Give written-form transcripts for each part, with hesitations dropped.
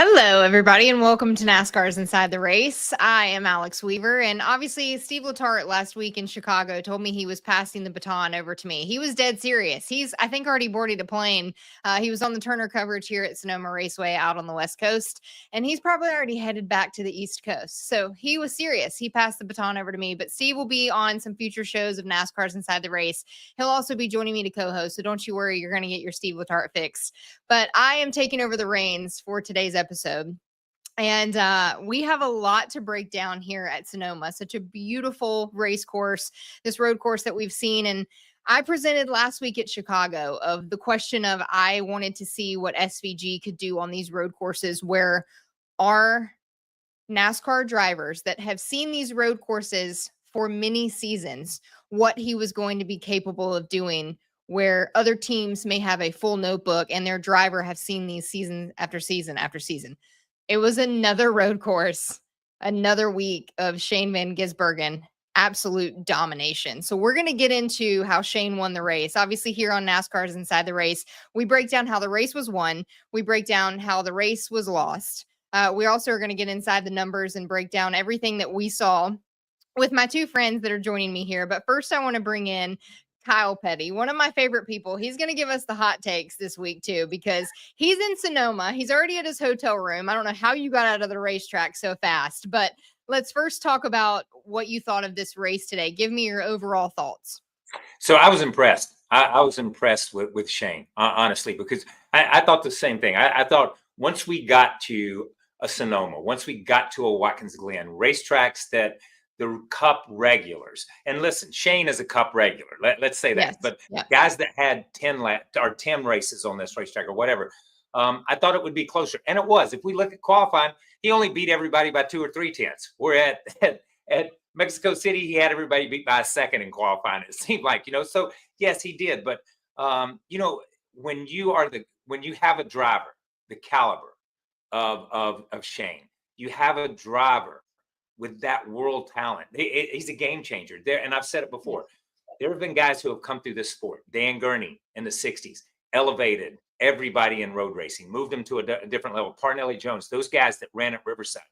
Hello, everybody, and welcome to NASCAR's Inside the Race. I am Alex Weaver, and obviously Steve Letarte last week in Chicago told me he was passing the baton over to me. He was dead serious. He's, I think, already boarded a plane. He was on the Turner coverage here at Sonoma Raceway out on the West Coast, and he's probably already headed back to the East Coast. So he was serious. He passed the baton over to me, but Steve will be on some future shows of NASCAR's Inside the Race. He'll also be joining me to co-host, so don't you worry, you're going to get your Steve Letarte fix. But I am taking over the reins for today's episode. And we have a lot to break down here at Sonoma. Such a beautiful race course, this road course that we've seen. And I presented last week at Chicago of the question of I wanted to see what SVG could do on these road courses where our NASCAR drivers that have seen these road courses for many seasons, what he was going to be capable of doing where other teams may have a full notebook and their driver have seen these season after season after season. It was another road course, another week of Shane Van Gisbergen, absolute domination. So we're going to get into how Shane won the race. Obviously here on NASCAR's Inside the Race, we break down how the race was won. We break down how the race was lost. We also are going to get inside the numbers and break down everything that we saw with my two friends that are joining me here. But first I want to bring in Kyle Petty, one of my favorite people. He's going to give us the hot takes this week too, because he's in Sonoma. He's already at his hotel room. I don't know how you got out of the racetrack so fast, but let's first talk about what you thought of this race today. Give me your overall thoughts. So I was impressed. I was impressed with Shane, honestly, because I thought the same thing. I thought once we got to a Sonoma, once we got to a Watkins Glen, racetracks that the Cup regulars, and listen, Shane is a Cup regular. Let's say that. Yes. But guys that had 10 races on this racetrack or whatever, I thought it would be closer, and it was. If we look at qualifying, he only beat everybody by 2 or 3 tenths. We're at Mexico City, he had everybody beat by a second in qualifying. It seemed like, so yes, he did. But when you have a driver the caliber of Shane, you have a driver with that world talent. He's a game changer there. And I've said it before. There have been guys who have come through this sport. Dan Gurney in the 60s elevated everybody in road racing, moved them to a different level. Parnelli Jones, those guys that ran at Riverside.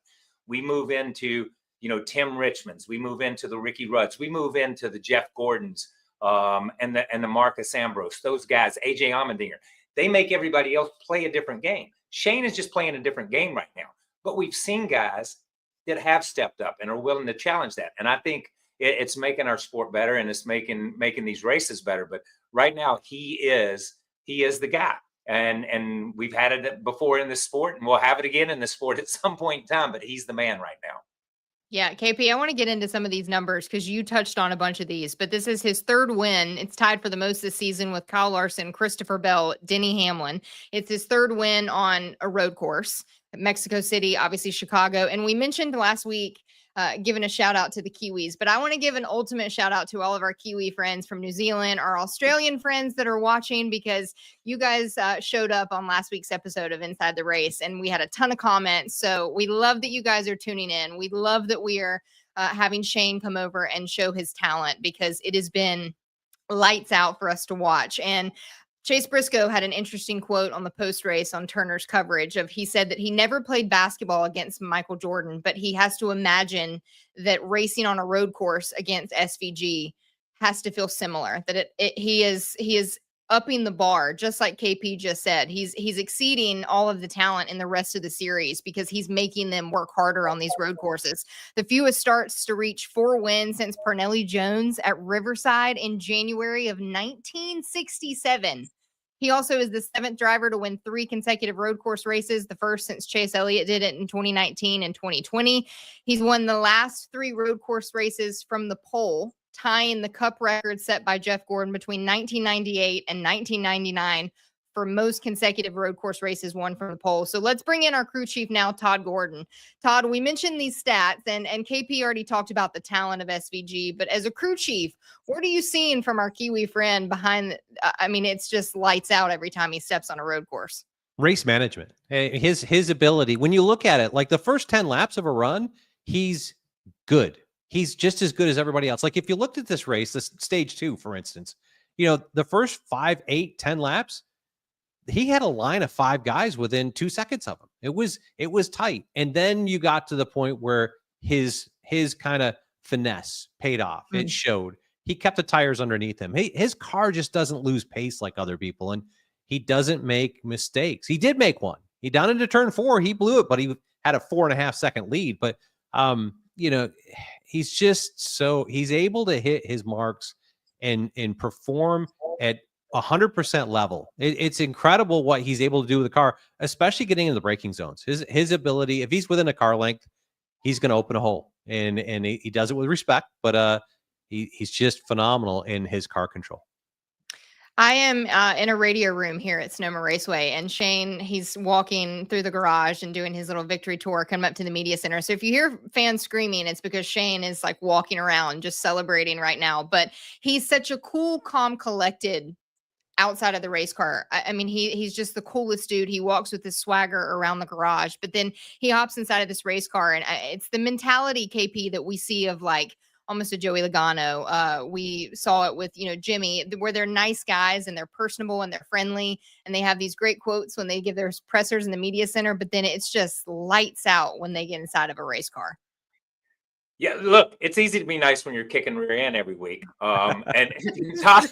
We move into, Tim Richmonds. We move into the Ricky Rudds. We move into the Jeff Gordons and the Marcus Ambrose. Those guys, AJ Allmendinger. They make everybody else play a different game. Shane is just playing a different game right now. But we've seen guys that have stepped up and are willing to challenge that. And I think it's making our sport better, and it's making these races better. But right now he is the guy. And we've had it before in this sport, and we'll have it again in this sport at some point in time, but he's the man right now. Yeah, KP, I want to get into some of these numbers because you touched on a bunch of these, but this is his third win. It's tied for the most this season with Kyle Larson, Christopher Bell, Denny Hamlin. It's his third win on a road course. Mexico City, obviously Chicago. And we mentioned last week, giving a shout out to the Kiwis, but I want to give an ultimate shout out to all of our Kiwi friends from New Zealand, our Australian friends that are watching, because you guys showed up on last week's episode of Inside the Race and we had a ton of comments. So we love that you guys are tuning in. We love that we are having Shane come over and show his talent, because it has been lights out for us to watch. And Chase Briscoe had an interesting quote on the post-race on Turner's coverage he said that he never played basketball against Michael Jordan, but he has to imagine that racing on a road course against SVG has to feel similar, that he is upping the bar, just like KP just said. He's exceeding all of the talent in the rest of the series because he's making them work harder on these road courses. The fewest starts to reach 4 wins since Parnelli Jones at Riverside in January of 1967. He also is the 7th driver to win 3 consecutive road course races, the first since Chase Elliott did it in 2019 and 2020. He's won the last 3 road course races from the pole, tying the Cup record set by Jeff Gordon between 1998 and 1999 for most consecutive road course races won from the pole. So let's bring in our crew chief now, Todd Gordon. Todd, we mentioned these stats, and KP already talked about the talent of SVG, but as a crew chief, what are you seeing from our Kiwi friend behind? It's just lights out every time he steps on a road course. Race management, his ability. When you look at it, like the first 10 laps of a run, he's good. He's just as good as everybody else. Like if you looked at this race, this stage 2, for instance, the first 5, 8, 10 laps, he had a line of 5 guys within 2 seconds of him. It was tight. And then you got to the point where his kind of finesse paid off. It showed. He kept the tires underneath him. His car just doesn't lose pace like other people, and he doesn't make mistakes. He did make one. He down into turn 4, he blew it, but he had a 4.5 second lead. But he's just he's able to hit his marks and perform at 100% level. It's incredible what he's able to do with the car, especially getting into the braking zones. His ability, if he's within a car length, he's going to open a hole, and he does it with respect. But he's just phenomenal in his car control. I am in a radio room here at Sonoma Raceway, and Shane, he's walking through the garage and doing his little victory tour, coming up to the media center. So if you hear fans screaming, it's because Shane is like walking around just celebrating right now. But he's such a cool, calm, collected outside of the race car. I mean, he's just the coolest dude. He walks with his swagger around the garage, but then he hops inside of this race car, and it's the mentality, KP, that we see of like almost a Joey Logano. We saw it with, Jimmy, where they're nice guys and they're personable and they're friendly and they have these great quotes when they give their pressers in the media center, but then it's just lights out when they get inside of a race car. Yeah, look, it's easy to be nice when you're kicking rear end every week. And Todd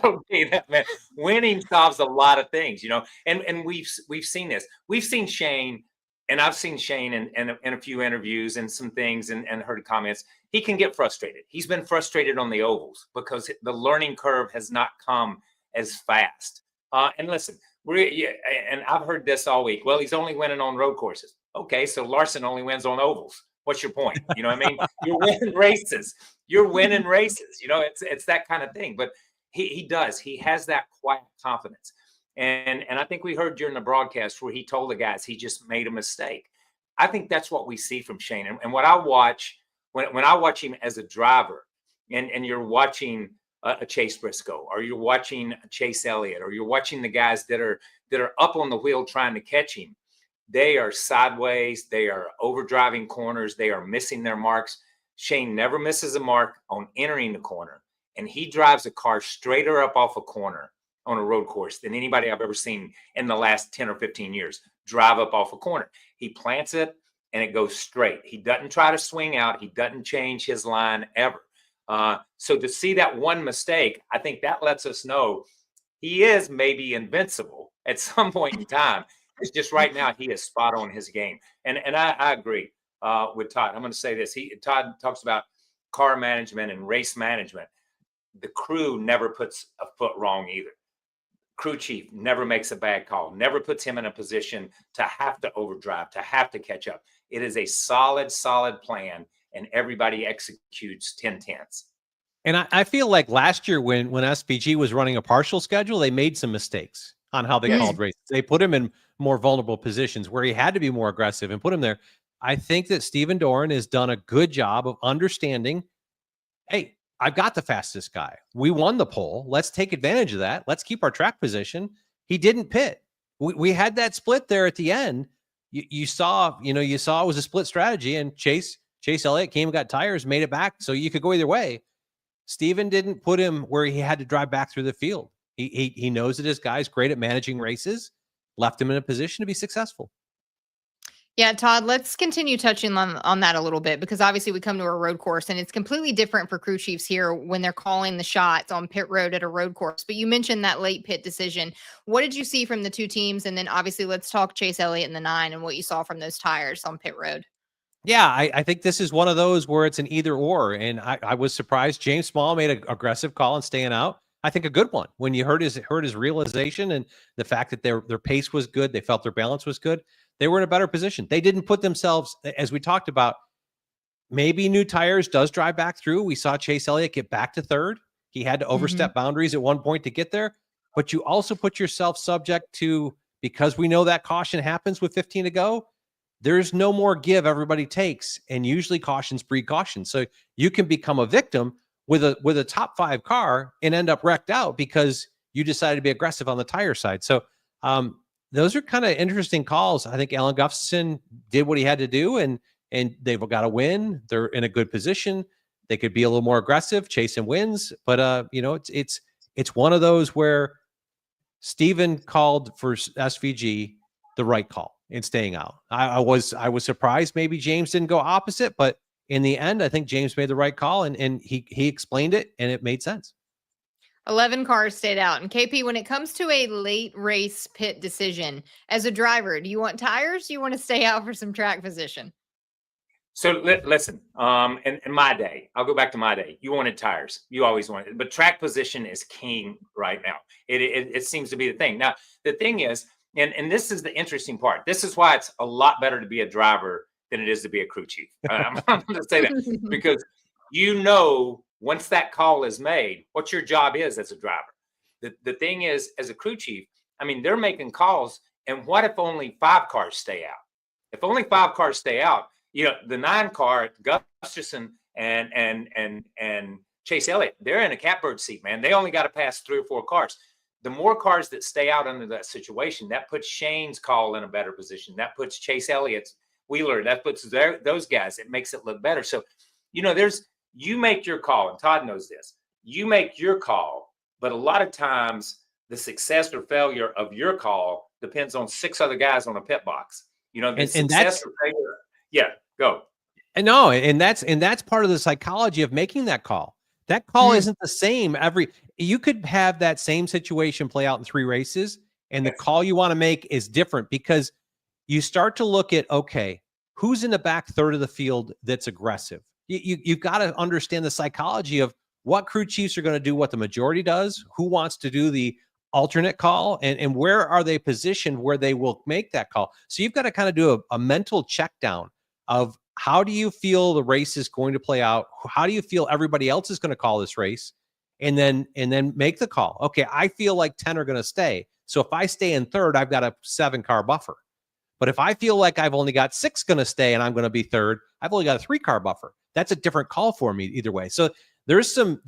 will be that, man. Winning solves a lot of things, and we've seen this. We've seen Shane, and I've seen Shane in a few interviews and some things and heard comments. He can get frustrated. He's been frustrated on the ovals because the learning curve has not come as fast. And listen, and I've heard this all week. Well, he's only winning on road courses. Okay, so Larson only wins on ovals. What's your point? You know what I mean? You're winning races. It's that kind of thing. But he does. He has that quiet confidence. And I think we heard during the broadcast where he told the guys he just made a mistake. I think that's what we see from Shane. And what I watch when I watch him as a driver, and you're watching a Chase Briscoe, or you're watching a Chase Elliott, or you're watching the guys that are up on the wheel trying to catch him. They are sideways. They are overdriving corners. They are missing their marks. Shane never misses a mark on entering the corner, and he drives a car straighter up off a corner on a road course than anybody I've ever seen in the last 10 or 15 years drive up off a corner. He plants it, and it goes straight. He doesn't try to swing out. He doesn't change his line ever. So to see that one mistake, I think that lets us know he is maybe invincible at some point in time. It's just right now he is spot on his game. And I agree with Todd. I'm going to say this. Todd talks about car management and race management. The crew never puts a foot wrong either. Crew chief never makes a bad call, never puts him in a position to have to overdrive, to have to catch up. It is a solid plan, and everybody executes 10/10s. And I feel like last year when SVG was running a partial schedule, they made some mistakes on how they called races. They put him in more vulnerable positions where he had to be more aggressive and put him there. I think that Steven Doran has done a good job of understanding, hey, I've got the fastest guy. We won the pole. Let's take advantage of that. Let's keep our track position. He didn't pit. We had that split there at the end. You saw it was a split strategy, and Chase Elliott came and got tires, made it back, so you could go either way. Steven didn't put him where he had to drive back through the field. He knows that his guy's great at managing races, left him in a position to be successful. Yeah, Todd, let's continue touching on that a little bit, because obviously we come to a road course and it's completely different for crew chiefs here when they're calling the shots on pit road at a road course. But you mentioned that late pit decision. What did you see from the two teams? And then obviously let's talk Chase Elliott in the 9 and what you saw from those tires on pit road. Yeah, I think this is one of those where it's an either or. And I was surprised James Small made an aggressive call and staying out. I think a good one when you heard his realization and the fact that their pace was good. They felt their balance was good. They were in a better position. They didn't put themselves, as we talked about, maybe new tires does drive back through. We saw Chase Elliott get back to third. He had to overstep boundaries at one point to get there. But you also put yourself subject to, because we know that caution happens with 15 to go, there's no more give everybody takes. And usually cautions breed caution. So you can become a victim with a top 5 car and end up wrecked out because you decided to be aggressive on the tire side. So those are kind of interesting calls. I think Alan Gustafson did what he had to do, and they've got a win. They're in a good position. They could be a little more aggressive, chasing wins. But it's one of those where Steven called for SVG the right call. in staying out. I was surprised maybe James didn't go opposite, but in the end, I think James made the right call, and he explained it, and it made sense. 11 cars stayed out. And KP, when it comes to a late race pit decision, as a driver, do you want tires? Do you want to stay out for some track position? So listen, in my day, I'll go back to my day. You wanted tires. You always wanted, but track position is king right now. It seems to be the thing. Now, the thing is, and this is the interesting part. This is why it's a lot better to be a driver than it is to be a crew chief. I'm going to say that because once that call is made, what your job is as a driver. The thing is, as a crew chief, I mean, they're making calls, and what if only 5 cars stay out? If only 5 cars stay out, the 9 car, Gustafson and Chase Elliott, they're in a catbird seat, man. They only got to pass 3 or 4 cars. The more cars that stay out under that situation, that puts Shane's call in a better position. That puts Chase Elliott's Wheeler. That puts those guys. It makes it look better. So, you make your call, and Todd knows this. You make your call, but a lot of times the success or failure of your call depends on 6 other guys on a pit box. The success or failure. Yeah, go. And no, and that's part of the psychology of making that call. That call isn't the same you could have that same situation play out in 3 races, and the call you want to make is different because you start to look at, okay, who's in the back third of the field that's aggressive? You've got to understand the psychology of what crew chiefs are going to do, what the majority does, who wants to do the alternate call, and where are they positioned where they will make that call. So you've got to kind of do a mental check down of how do you feel the race is going to play out? How do you feel everybody else is going to call this race? And then make the call. Okay, I feel like 10 are going to stay. So if I stay in third, I've got a 7-car buffer. But if I feel like I've only got 6 going to stay and I'm going to be third, I've only got a 3-car buffer. That's a different call for me either way. So there's some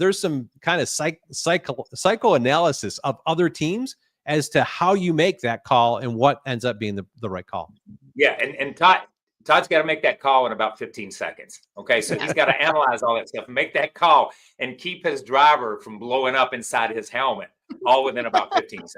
kind of psychoanalysis of other teams as to how you make that call and what ends up being the right call. Yeah, and Todd's got to make that call in about 15 seconds. Okay, so he's got to analyze all that stuff and make that call and keep his driver from blowing up inside his helmet all within about 15 seconds.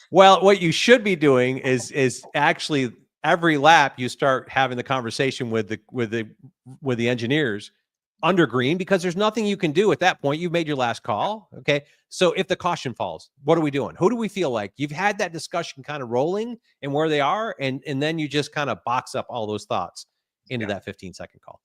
Well, what you should be doing is actually every lap you start having the conversation with the engineers under green, because there's nothing you can do at that point. You've made your last call. Okay. So if the caution falls, what are we doing? Who do we feel like? You've had that discussion kind of rolling and where they are. And then you just kind of box up all those thoughts into that 15-second call.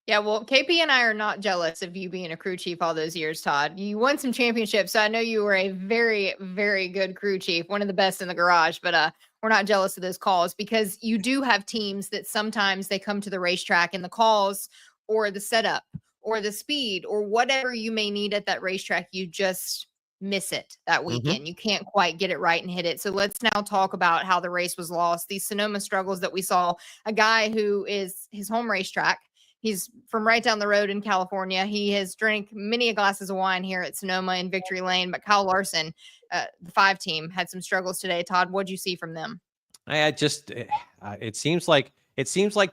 Yeah, well, KP and I are not jealous of you being a crew chief all those years, Todd. You won some championships, so I know you were a very, very good crew chief, one of the best in the garage, but we're not jealous of those calls because you do have teams that sometimes they come to the racetrack and the calls or the setup or the speed or whatever you may need at that racetrack, you just miss it that weekend. You can't quite get it right and hit it. So let's now talk about how the race was lost. These Sonoma struggles that we saw, a guy who is his home racetrack. He's from right down the road in California. He has drank many glasses of wine here at Sonoma in Victory Lane, but Kyle Larson, the 5 team, had some struggles today. Todd, what'd you see from them? It seems like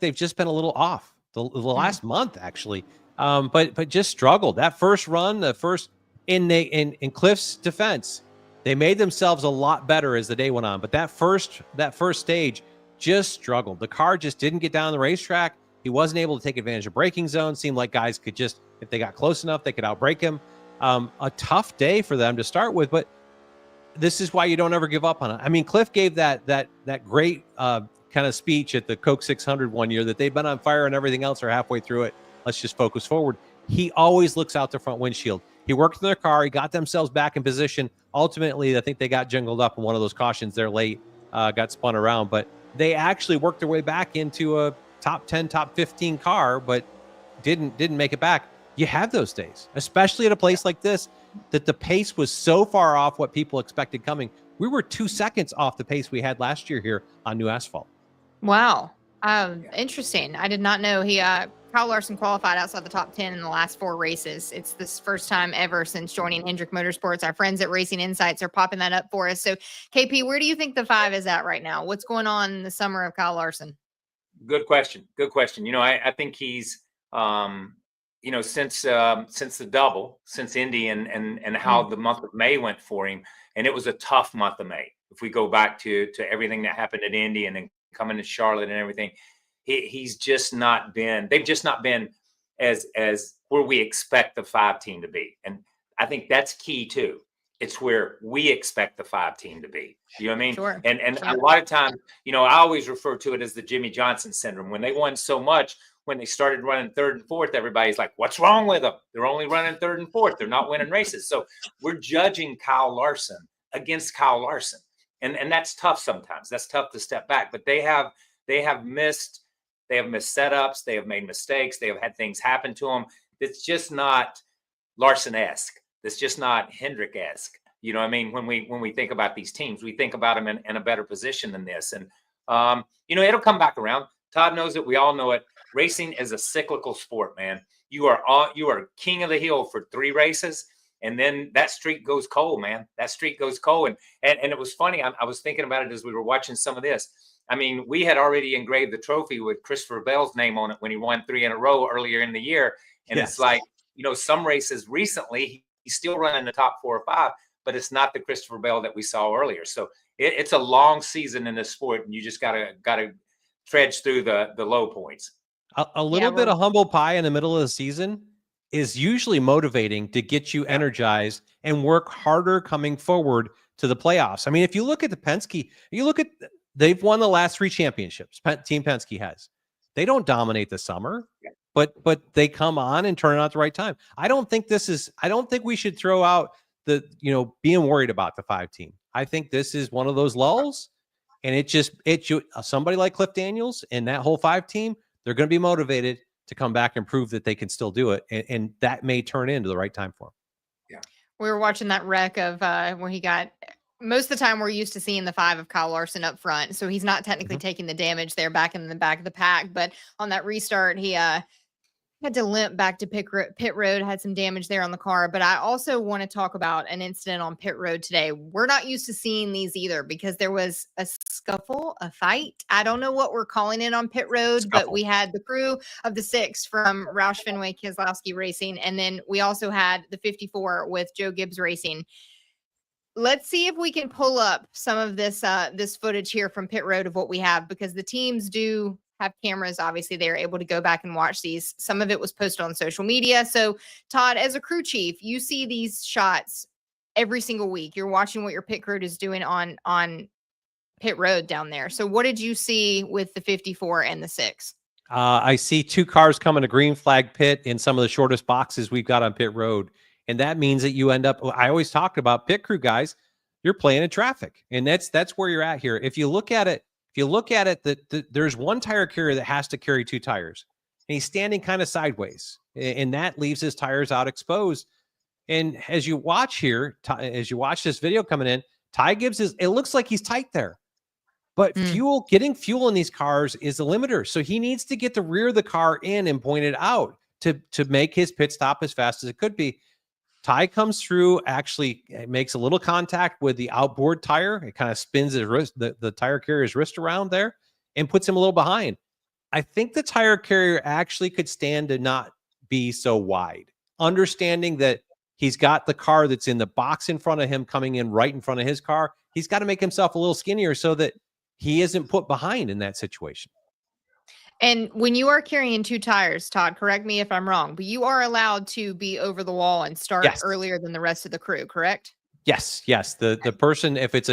they've just been a little off the last month, actually. But just struggled. That first run, in Cliff's defense, they made themselves a lot better as the day went on. But that first stage just struggled. The car just didn't get down the racetrack. He wasn't able to take advantage of braking zone. Seemed like guys could just, if they got close enough, they could outbrake him. A tough day for them to start with, but this is why you don't ever give up on it. I mean, Cliff gave that great kind of speech at the Coke 600 one year that they've been on fire and everything else are halfway through it. Let's just focus forward. He always looks out the front windshield. He worked in their car. He got themselves back in position. Ultimately, I think they got jingled up in one of those cautions there late, got spun around, but they actually worked their way back into a top 10, top 15 car, but didn't make it back. You have those days, especially at a place like this, that the pace was so far off what people expected coming. We were 2 seconds off the pace we had last year here on new asphalt. Wow. Interesting. I did not know Kyle Larson qualified outside the top 10 in the last 4 races. It's this first time ever since joining Hendrick Motorsports. Our friends at Racing Insights are popping that up for us. So KP, where do you think the 5 is at right now? What's going on in the summer of Kyle Larson? Good question. I think he's, since the double, since Indy and how the month of May went for him, and it was a tough month of May. If we go back to everything that happened at Indy and then coming to Charlotte and everything. He's just not been. They've just not been as where we expect the 5 team to be, and I think that's key too. It's where we expect the 5 team to be. You know what I mean? Sure. And a lot of times, I always refer to it as the Jimmy Johnson syndrome. When they won so much, when they started running 3rd and 4th, everybody's like, what's wrong with them? They're only running 3rd and 4th. They're not winning races. So we're judging Kyle Larson against Kyle Larson. And that's tough sometimes. That's tough to step back. But they have missed setups. They have made mistakes. They have had things happen to them. It's just not Larson-esque. It's just not Hendrick-esque. You know what I mean? When we think about these teams, we think about them in a better position than this. And, it'll come back around. Todd knows it. We all know it. Racing is a cyclical sport, man. You are king of the hill for 3 races, and then that streak goes cold, man. That streak goes cold. And it was funny. I was thinking about it as we were watching some of this. I mean, we had already engraved the trophy with Christopher Bell's name on it when he won 3 in a row earlier in the year. And It's like, some races recently, he's still running the top 4 or 5, but it's not the Christopher Bell that we saw earlier. So it's a long season in this sport, and you just gotta trudge through the low points. A little bit of humble pie in the middle of the season is usually motivating to get you energized and work harder coming forward to the playoffs. I mean, if you look at the Penske, they've won the last 3 championships. Team Penske has. They don't dominate the summer, but they come on and turn it on at the right time. I don't think we should throw out being worried about the 5 team. I think this is one of those lulls, and somebody like Cliff Daniels and that whole 5 team, they're going to be motivated to come back and prove that they can still do it. And that may turn into the right time for him. Yeah. We were watching that wreck of where he got, most of the time we're used to seeing the 5 of Kyle Larson up front. So he's not technically taking the damage there back in the back of the pack, but on that restart, he had to limp back to pit road, had some damage there on the car. But I also want to talk about an incident on pit road today. We're not used to seeing these either because there was a scuffle, a fight. I don't know what we're calling it on pit road, but we had the crew of the 6 from Roush Fenway Keselowski Racing. And then we also had the 54 with Joe Gibbs Racing. Let's see if we can pull up some of this footage here from pit road of what we have, because the teams do have cameras. Obviously, they're able to go back and watch these. Some of it was posted on social media. So, Todd, as a crew chief, you see these shots every single week. You're watching what your pit crew is doing on pit road down there. So, what did you see with the 54 and the 6? I see 2 cars coming to green flag pit in some of the shortest boxes we've got on pit road. And that means that you end up, I always talked about pit crew guys, you're playing in traffic. And that's where you're at here. If you look at it, there's one tire carrier that has to carry 2 tires. And he's standing kind of sideways. And that leaves his tires out exposed. And as you watch here, as you watch this video coming in, Ty Gibbs it looks like he's tight there. But getting fuel in these cars is a limiter. So he needs to get the rear of the car in and point it out to make his pit stop as fast as it could be. Ty comes through, actually makes a little contact with the outboard tire. It kind of spins his wrist, the tire carrier's wrist around there, and puts him a little behind. I think the tire carrier actually could stand to not be so wide, understanding that he's got the car that's in the box in front of him coming in right in front of his car. He's got to make himself a little skinnier so that he isn't put behind in that situation. And when you are carrying 2 tires, Todd, correct me if I'm wrong, but you are allowed to be over the wall and start earlier than the rest of the crew, correct? Yes. The person, if it's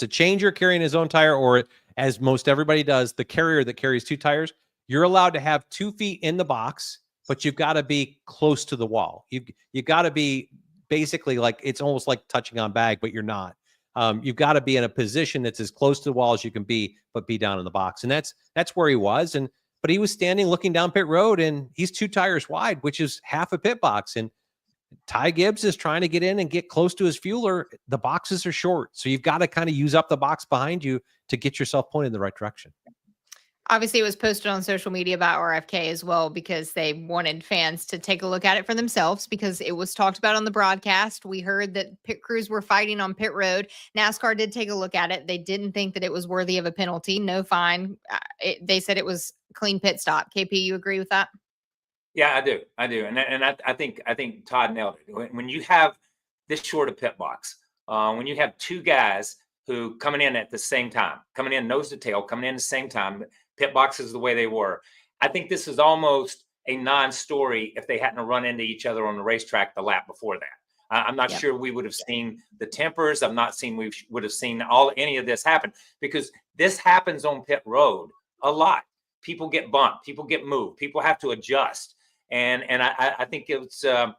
a changer carrying his own tire, or as most everybody does, the carrier that carries 2 tires, you're allowed to have 2 feet in the box, but you've got to be close to the wall. You got to be basically like, it's almost like touching on bag, but you're not. You've got to be in a position that's as close to the wall as you can be, but be down in the box. And that's where he was. But he was standing looking down pit road, and he's 2 tires wide, which is half a pit box. And Ty Gibbs is trying to get in and get close to his fueler. The boxes are short. So you've got to kind of use up the box behind you to get yourself pointed in the right direction. Obviously, it was posted on social media by RFK as well, because they wanted fans to take a look at it for themselves, because it was talked about on the broadcast. We heard that pit crews were fighting on pit road. NASCAR did take a look at it. They didn't think that it was worthy of a penalty. No fine. They said it was clean pit stop. KP, you agree with that? Yeah, I do. And I think Todd nailed it. When you have this short of pit box, when you have 2 guys who coming in at the same time, coming in nose to tail, coming in the same time, pit boxes the way they were. I think this is almost a non-story if they hadn't run into each other on the racetrack the lap before that. I'm not sure we would have seen the tempers. I'm not seen we would have seen any of this happen, because this happens on pit road a lot. People get bumped, people get moved, people have to adjust, and I think it's the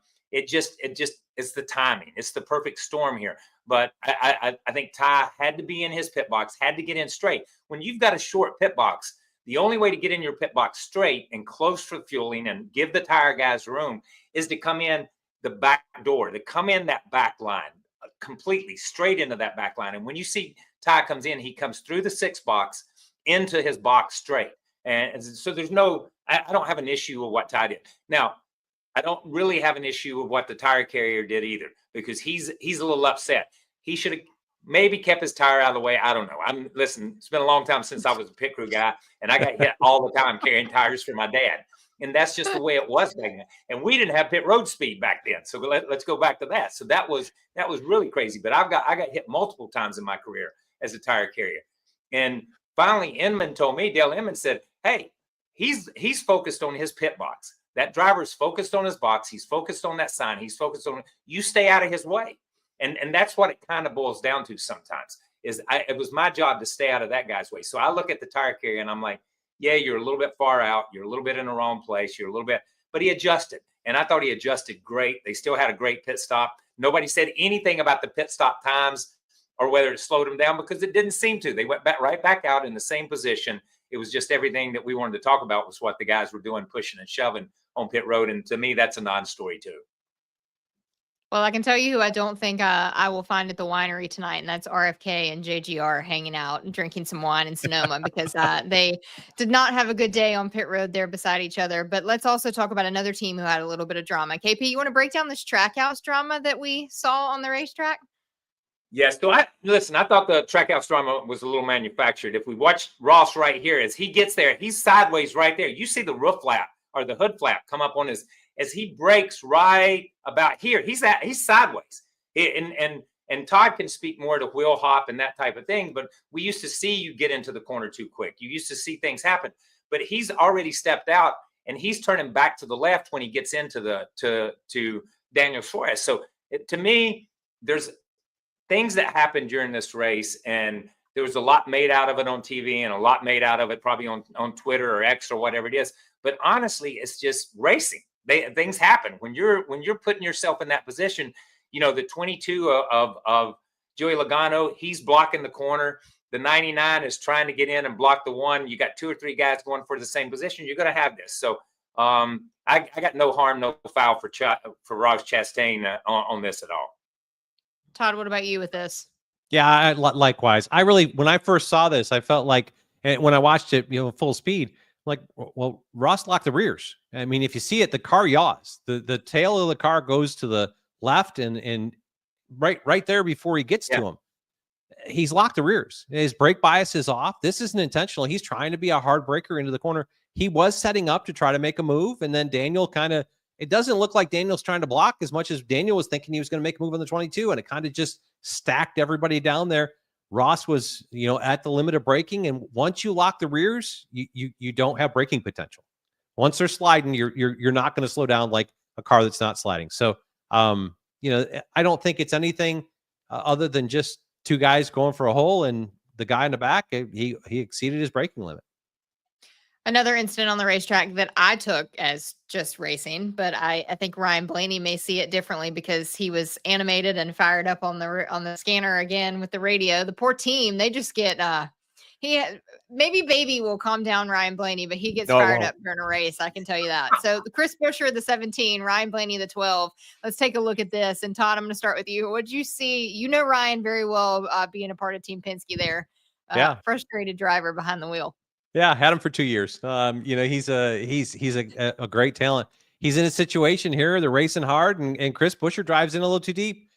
timing. It's the perfect storm here. But I think Ty had to be in his pit box, had to get in straight. When you've got a short pit box, the only way to get in your pit box straight and close for fueling and give the tire guys room is to come in the back door, to come in that back line completely straight into that back line. And when you see Ty comes in, he comes through the 6 box into his box straight. And so there's I don't have an issue with what Ty did. Now, I don't really have an issue with what the tire carrier did either, because he's a little upset. He should have maybe kept his tire out of the way. I don't know. Listen, it's been a long time since I was a pit crew guy, and I got hit all the time carrying tires for my dad. And that's just the way it was back then. And we didn't have pit road speed back then. So let's go back to that. So that was really crazy. But I got hit multiple times in my career as a tire carrier. And finally, Inman told me, Dale Inman said, hey, he's focused on his pit box. That driver's focused on his box. He's focused on that sign. He's focused on, you stay out of his way. And that's what it kind of boils down to sometimes, it was my job to stay out of that guy's way. So I look at the tire carrier and I'm like, yeah, you're a little bit far out. You're a little bit in the wrong place. You're a little bit, but he adjusted. And I thought he adjusted great. They still had a great pit stop. Nobody said anything about the pit stop times or whether it slowed them down, because it didn't seem to. They went right back out in the same position. It was just everything that we wanted to talk about was what the guys were doing, pushing and shoving on pit road. And to me, that's a non-story too. Well, I can tell you who I don't think I will find at the winery tonight, and that's RFK and JGR hanging out and drinking some wine in Sonoma, because they did not have a good day on pit road there beside each other. But let's also talk about another team who had a little bit of drama. KP, you want to break down this trackhouse drama that we saw on the racetrack? Yes. So I thought the trackhouse drama was a little manufactured. If we watch Ross right here, as he gets there, he's sideways right there. You see the roof flap or the hood flap come up on his, as he breaks right about here, he's sideways. And Todd can speak more to wheel hop and that type of thing, but we used to see you get into the corner too quick. You used to see things happen, but he's already stepped out and he's turning back to the left when he gets into to Daniel Suarez. So to me, there's things that happened during this race, and there was a lot made out of it on TV and a lot made out of it probably on Twitter or X or whatever it is. But honestly, it's just racing. Things happen when you're putting yourself in that position. You know, the 22 of Joey Logano, he's blocking the corner. The 99 is trying to get in and block the one. You got 2 or 3 guys going for the same position. You're going to have this. So I got no harm, no foul for Ross Chastain on this at all. Todd, what about you with this? Yeah, likewise. When I first saw this, I felt like, and when I watched it, full speed, like, well, Ross locked the rears. I mean, if you see it, the car yaws. The tail of the car goes to the left and right there before he gets to him. He's locked the rears. His brake bias is off. This isn't intentional. He's trying to be a hard breaker into the corner. He was setting up to try to make a move, and then Daniel it doesn't look like Daniel's trying to block as much as Daniel was thinking he was going to make a move on the 22, and it kind of just stacked everybody down there. Ross was, at the limit of braking, and once you lock the rears, you don't have braking potential. Once they're sliding, you're not going to slow down like a car that's not sliding. So, I don't think it's anything other than just 2 guys going for a hole, and the guy in the back, he exceeded his braking limit. Another incident on the racetrack that I took as just racing, but I think Ryan Blaney may see it differently because he was animated and fired up on the scanner again with the radio. The poor team, they just get maybe baby will calm down Ryan Blaney, but he gets fired up during a race. I can tell you that. So the Chris Buescher, the 17, Ryan Blaney, the 12. Let's take a look at this. And Todd, I'm going to start with you. What'd you see? You know Ryan very well, being a part of Team Penske there. Frustrated driver behind the wheel. Yeah, had him for 2 years. He's a great talent. He's in a situation here. They're racing hard, and Chris Buescher drives in a little too deep.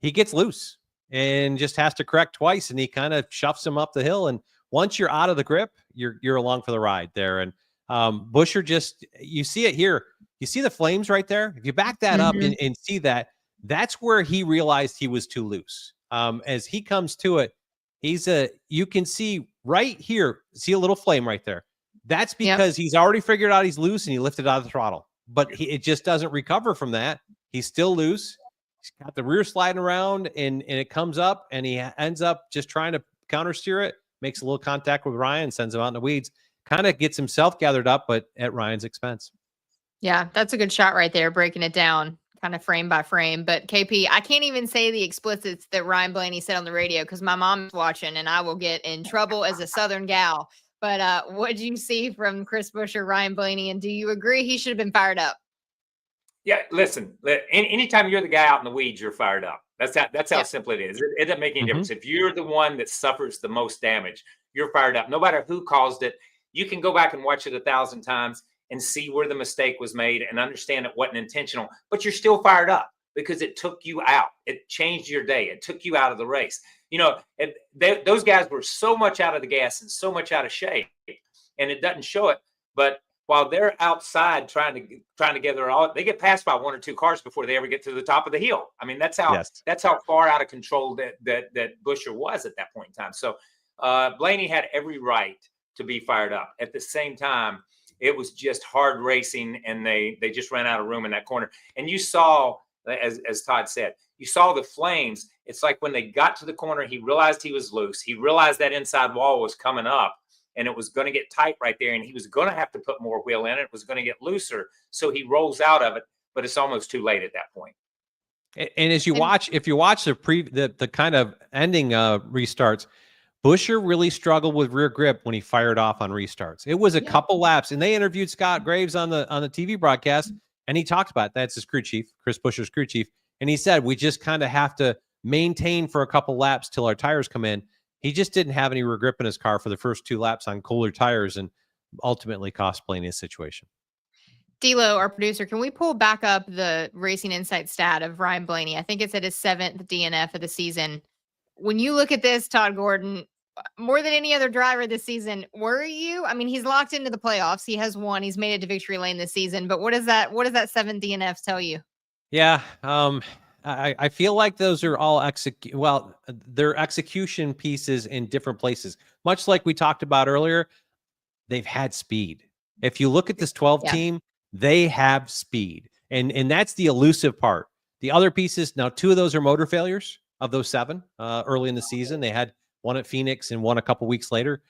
He gets loose and just has to correct twice, and he kind of shuffs him up the hill. And once you're out of the grip, you're along for the ride there. And Buescher you see it here. You see the flames right there. If you back that up and see that, that's where he realized he was too loose. As he comes to it, You can see right here, see a little flame right there. That's because he's already figured out he's loose and he lifted out of the throttle, but it just doesn't recover from that. He's still loose. He's got the rear sliding around and it comes up and he ends up just trying to counter steer it, makes a little contact with Ryan, sends him out in the weeds, kind of gets himself gathered up, but at Ryan's expense. Yeah, that's a good shot right there, breaking it down kind of frame by frame. But KP, I can't even say the explicits that Ryan Blaney said on the radio because my mom's watching and I will get in trouble as a Southern gal. But what did you see from Chris Buescher, Ryan Blaney, and do you agree he should have been fired up? Yeah, listen, anytime you're the guy out in the weeds, you're fired up. That's how simple it is. It doesn't make any difference. If you're the one that suffers the most damage, you're fired up. No matter who caused it, you can go back and watch it 1,000 times and see where the mistake was made and understand it wasn't intentional, but you're still fired up because it took you out. It changed your day. It took you out of the race. You know, those guys were so much out of the gas and so much out of shape, and it doesn't show it. But while they're outside trying to gather all, they get passed by 1 or 2 cars before they ever get to the top of the hill. I mean, that's how far out of control that Buescher was at that point in time. So Blaney had every right to be fired up. At the same time, it was just hard racing, and they just ran out of room in that corner. And you saw, as Todd said, you saw the flames. It's like when they got to the corner, he realized he was loose. He realized that inside wall was coming up, and it was going to get tight right there, and he was going to have to put more wheel in it. It was going to get looser. So he rolls out of it, but it's almost too late at that point. And as you watch, if you watch the kind of ending restarts, Buescher really struggled with rear grip when he fired off on restarts. It was a couple laps, and they interviewed Scott Graves on the TV broadcast, and he talked about that's his crew chief, Chris Buescher's crew chief, and he said we just kind of have to maintain for a couple laps till our tires come in. He just didn't have any rear grip in his car for the first 2 laps on cooler tires, and ultimately cost Blaney a situation. D'Lo, our producer, can we pull back up the Racing Insight stat of Ryan Blaney? I think it's at his 7th DNF of the season. When you look at this, Todd Gordon, more than any other driver this season, worry you? I mean, he's locked into the playoffs. He has won. He's made it to victory lane this season. But what does that 7 DNFs tell you? Yeah, I feel like those are all they're execution pieces in different places. Much like we talked about earlier, they've had speed. If you look at this 12 team, they have speed. And that's the elusive part. The other pieces, now 2 of those are motor failures of those 7 early in the season. They had one at Phoenix and one a couple weeks later.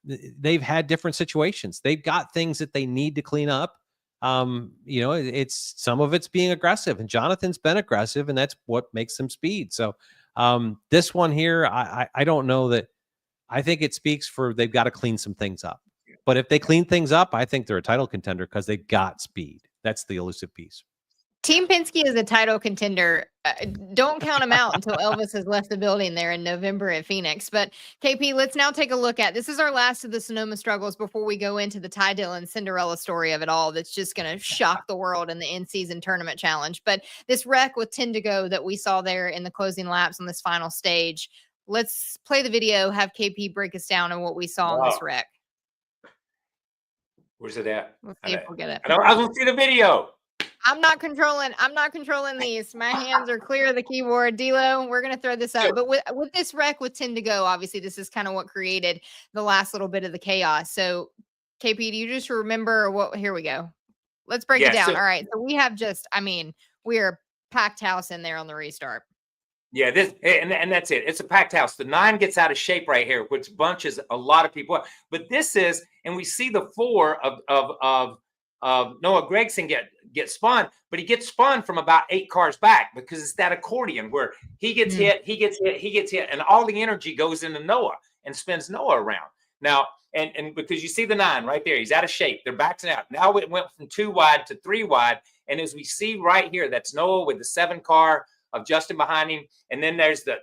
They've had different situations. They've got things that they need to clean up. It's some of it's being aggressive, and Jonathan's been aggressive, and that's what makes them speed. So this one here, I don't know that. I think it speaks for they've got to clean some things up. But if they clean things up, I think they're a title contender because they've got speed. That's the elusive piece. Team Penske is a title contender. Don't count them out until Elvis has left the building there in November at Phoenix. But KP, let's now take a look at, this is our last of the Sonoma struggles before we go into the Ty Dillon Cinderella story of it all. That's just going to shock the world in the in-season tournament challenge. But this wreck with 10 to go that we saw there in the closing laps on this final stage, let's play the video, have KP break us down on what we saw in this wreck. Where's it at? Let's see if we'll get it. I don't see the video. I'm not controlling these. My hands are clear of the keyboard. D'Lo, we're going to throw this up. But with this wreck with 10 to go, obviously this is kind of what created the last little bit of the chaos. So KP, do you just remember what, here we go. Let's break it down. All right. So we have we are packed house in there on the restart. Yeah, and that's it. It's a packed house. The 9 gets out of shape right here, which bunches a lot of people up. But this is, and we see the 4 of Noah Gragson get spun, but he gets spun from about 8 cars back because it's that accordion where he gets hit, he gets hit, and all the energy goes into Noah and spins Noah around. Now, and because you see the 9 right there, he's out of shape. They're backing out. Now it went from 2 wide to 3 wide, and as we see right here, that's Noah with the 7 car of Justin behind him, and then there's the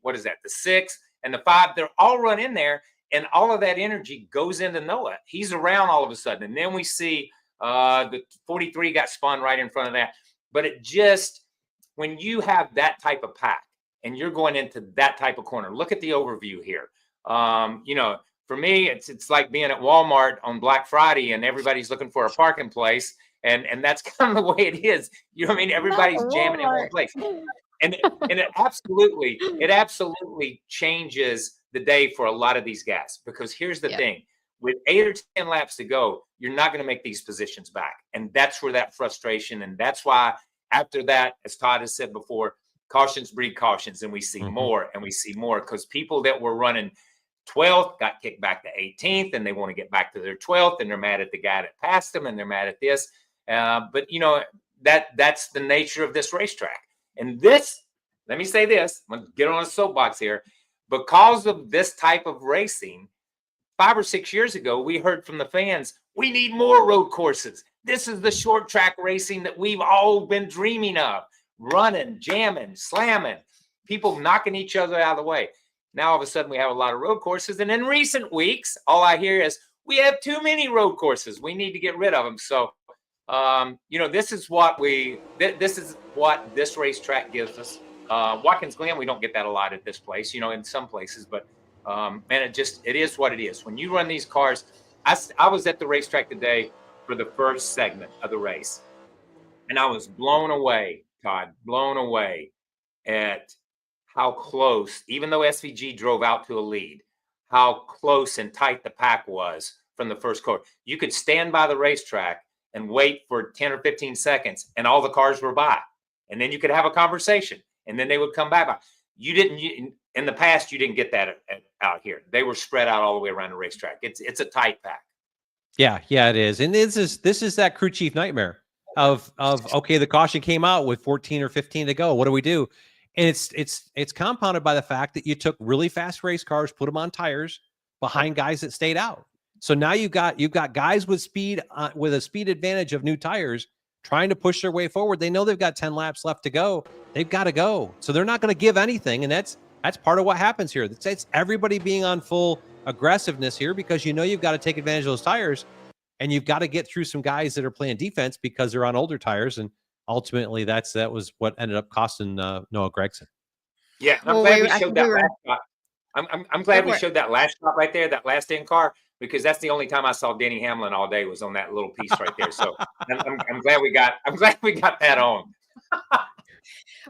what is that? The 6 and the 5. They're all run in there. And all of that energy goes into Noah. He's around all of a sudden. And then we see the 43 got spun right in front of that. But it just, when you have that type of pack and you're going into that type of corner, look at the overview here. For me, it's like being at Walmart on Black Friday and everybody's looking for a parking place. And that's kind of the way it is. You know what I mean? Everybody's jamming in one place. and it absolutely changes the day for a lot of these guys, because here's the thing. With 8 or 10 laps to go, you're not going to make these positions back. And that's where that frustration, and that's why after that, as Todd has said before, cautions breed cautions, and we see more and we see more, because people that were running 12th got kicked back to 18th, and they want to get back to their 12th, and they're mad at the guy that passed them, and they're mad at this. But that's the nature of this racetrack. And this, let me say this, I'm going to get on a soapbox here, because of this type of racing. 5 or 6 years ago, we heard from the fans, we need more road courses. This is the short track racing that we've all been dreaming of. Running, jamming, slamming, people knocking each other out of the way. Now, all of a sudden, we have a lot of road courses. And in recent weeks, all I hear is, we have too many road courses. We need to get rid of them. So, this is what this racetrack gives us. Watkins Glen, we don't get that a lot at this place, in some places, but man, it is what it is. When you run these cars, I was at the racetrack today for the first segment of the race, and I was blown away, Todd, blown away at how close, even though SVG drove out to a lead, how close and tight the pack was from the first car. You could stand by the racetrack and wait for 10 or 15 seconds, and all the cars were by, and then you could have a conversation, and then they would come back by. In the past, you didn't get that out here. They were spread out all the way around the racetrack. It's a tight pack. Yeah, it is. And this is that crew chief nightmare of okay, the caution came out with 14 or 15 to go. What do we do? And it's compounded by the fact that you took really fast race cars, put them on tires behind guys that stayed out. So now you've got guys with speed, with a speed advantage of new tires, trying to push their way forward. They know they've got 10 laps left to go. They've got to go. So they're not going to give anything. And that's part of what happens here. It's everybody being on full aggressiveness here, because you've got to take advantage of those tires, and you've got to get through some guys that are playing defense because they're on older tires. And ultimately that was what ended up costing Noah Gragson. Yeah. I'm glad we showed that last shot. I'm glad we showed that last shot right there, that last in car, because that's the only time I saw Denny Hamlin all day was on that little piece right there. So I'm glad we got that on.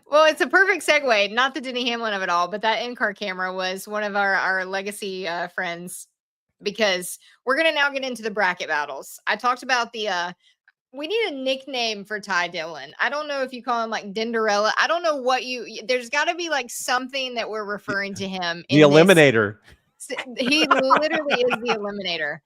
Well, it's a perfect segue, not the Denny Hamlin of it all, but that in-car camera was one of our legacy friends, because we're going to now get into the bracket battles. I talked about we need a nickname for Ty Dillon. I don't know if you call him like Dinderella. I don't know what there's got to be like something that we're referring to him. The Eliminator. He literally is the Eliminator.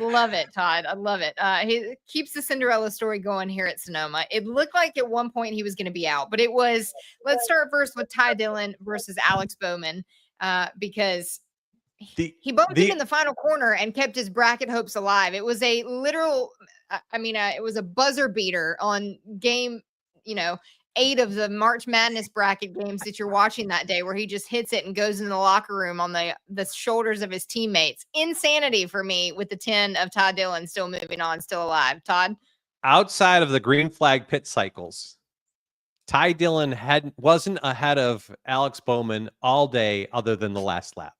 Love it, Todd. I love it. He keeps the Cinderella story going here at Sonoma. It looked like at one point he was going to be out, but it was, let's start first with Ty Dillon versus Alex Bowman, because he bumped him in the final corner and kept his bracket hopes alive. It was a literal, it was a buzzer beater on game, 8 of the March Madness bracket games that you're watching that day, where he just hits it and goes in the locker room on the shoulders of his teammates. Insanity for me with the 10 of Ty Dillon still moving on, still alive. Todd? Outside of the green flag pit cycles, Ty Dillon wasn't ahead of Alex Bowman all day other than the last lap.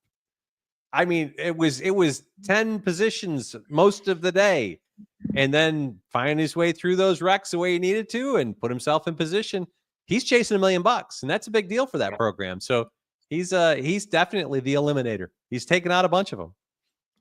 I mean, it was 10 positions most of the day, and then find his way through those wrecks the way he needed to and put himself in position. He's chasing $1 million, and that's a big deal for that program. So he's definitely the Eliminator. He's taken out a bunch of them.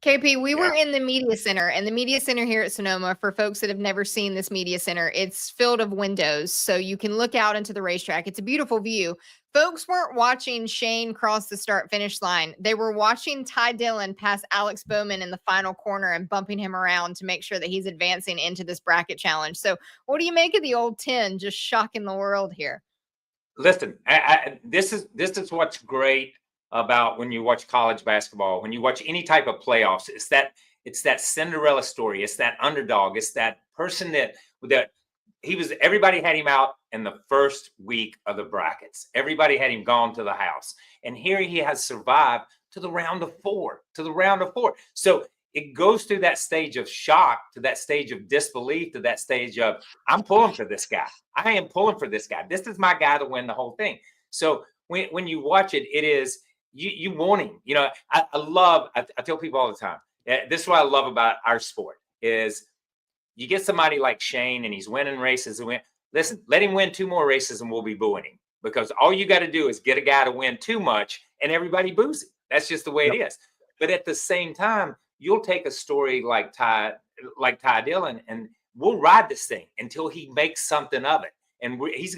KP, we were in the media center, and the media center here at Sonoma, for folks that have never seen this media center, it's filled of windows, so you can look out into the racetrack. It's a beautiful view. Folks weren't watching Shane cross the start-finish line. They were watching Ty Dillon pass Alex Bowman in the final corner and bumping him around to make sure that he's advancing into this bracket challenge. So what do you make of the old 10 just shocking the world here? Listen, this is what's great about when you watch college basketball, when you watch any type of playoffs. It's that Cinderella story. It's that underdog. It's that person that everybody had him out in the first week of the brackets. Everybody had him gone to the house. And here he has survived to the round of 4. So it goes through that stage of shock, to that stage of disbelief, to that stage of, I'm pulling for this guy. I am pulling for this guy. This is my guy to win the whole thing. So when you watch it, it is, you want him. I tell people all the time, this is what I love about our sport is, you get somebody like Shane and he's winning races. Listen, let him win 2 more races and we'll be booing him, because all you got to do is get a guy to win too much and everybody boos him. That's just the way it is. But at the same time, you'll take a story like Ty Dillon, and we'll ride this thing until he makes something of it. And he's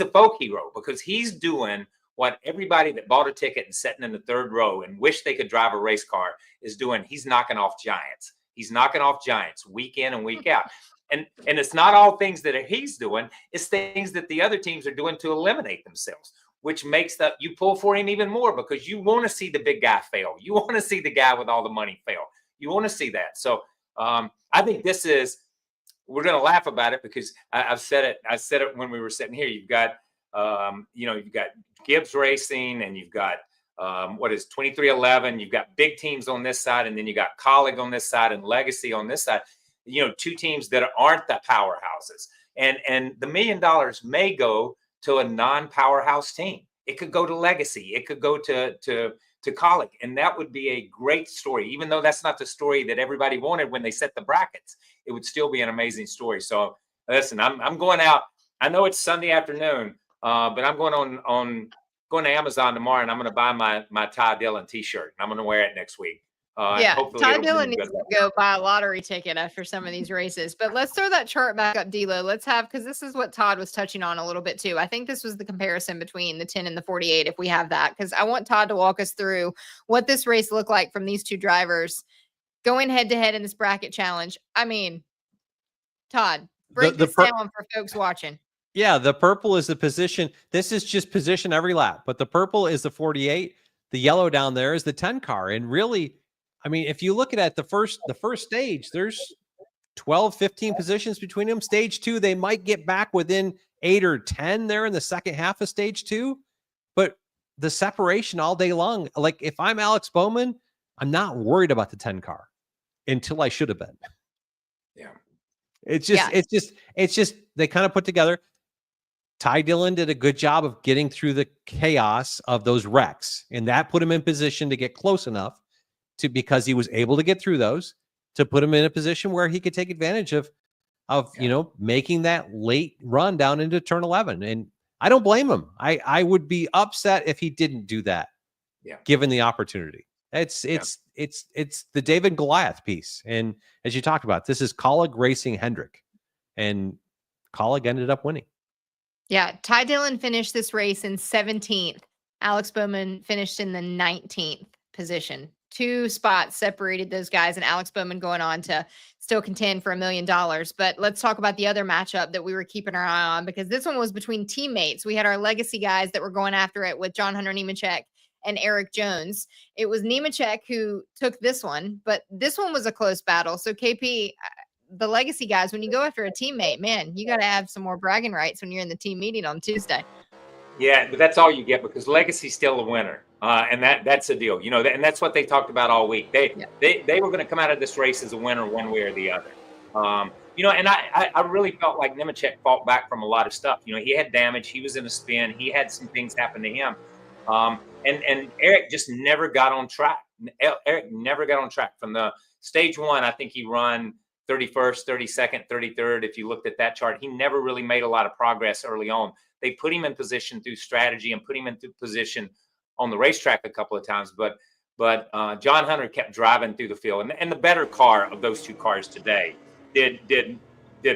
a folk hero because he's doing what everybody that bought a ticket and sitting in the third row and wish they could drive a race car is doing. He's knocking off giants. He's knocking off giants week in and week out. And it's not all things that he's doing. It's things that the other teams are doing to eliminate themselves, which makes you pull for him even more because you want to see the big guy fail. You want to see the guy with all the money fail. You want to see that. So I think we're going to laugh about it because I've said it. I said it when we were sitting here. You've got, you've got Gibbs Racing, and you've got 2311. You've got big teams on this side, and then you got Colleague on this side and Legacy on this side. Two teams that aren't the powerhouses. And the $1 million may go to a non-powerhouse team. It could go to Legacy. It could go to Colleague. And that would be a great story. Even though that's not the story that everybody wanted when they set the brackets, it would still be an amazing story. So listen, I'm going out. I know it's Sunday afternoon, but I'm going to Amazon tomorrow, and I'm going to buy my Ty Dillon t-shirt. And I'm going to wear it next week. Ty Dillon needs to go buy a lottery ticket after some of these races. But let's throw that chart back up, D'Lo. Because this is what Todd was touching on a little bit too. I think this was the comparison between the 10 and the 48, if we have that. Because I want Todd to walk us through what this race looked like from these two drivers going head-to-head in this bracket challenge. I mean, Todd, break this down for folks watching. Yeah, the purple is the position. This is just position every lap. But the purple is the 48. The yellow down there is the 10 car. And really, I mean, if you look at the first stage, there's 12, 15 positions between them. Stage 2, they might get back within 8 or 10 there in the second half of stage 2. But the separation all day long, like if I'm Alex Bowman, I'm not worried about the 10 car until I should have been. Yeah. It's just they kind of put together. Ty Dillon did a good job of getting through the chaos of those wrecks, and that put him in position to get close enough because he was able to get through those to put him in a position where he could take advantage of making that late run down into turn 11. And I don't blame him. I would be upset if he didn't do that. Yeah. Given the opportunity. It's the David Goliath piece. And as you talked about, this is Colleague racing Hendrick, and Colleague ended up winning. Yeah. Ty Dillon finished this race in 17th. Alex Bowman finished in the 19th position. 2 spots separated those guys, and Alex Bowman going on to still contend for $1 million. But let's talk about the other matchup that we were keeping our eye on, because this one was between teammates. We had our Legacy guys that were going after it with John Hunter Nemechek and Erik Jones. It was Nemechek who took this one, but this one was a close battle. So KP, the Legacy guys, when you go after a teammate, man, you got to have some more bragging rights when you're in the team meeting on Tuesday. Yeah, but that's all you get because Legacy's still a winner. And that's the deal, and that's what they talked about all week. They were going to come out of this race as a winner one way or the other. And I really felt like Nemechek fought back from a lot of stuff. He had damage. He was in a spin. He had some things happen to him. And Erik just never got on track. Erik never got on track from the stage 1. I think he run 31st, 32nd, 33rd. If you looked at that chart, he never really made a lot of progress early on. They put him in position through strategy and put him into position on the racetrack a couple of times, but John Hunter kept driving through the field, and the better car of those 2 cars today did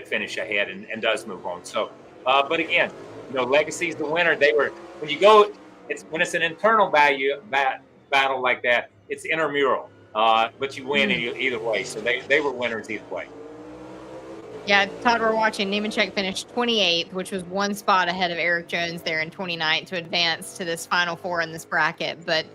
finish ahead and does move on. So, but again, Legacy's the winner. When it's an internal battle like that, it's intramural, but you win either way. So they were winners either way. Yeah, Todd, we're watching. Nemechek finished 28th, which was 1 spot ahead of Erik Jones there in 29th to advance to this Final Four in this bracket. But,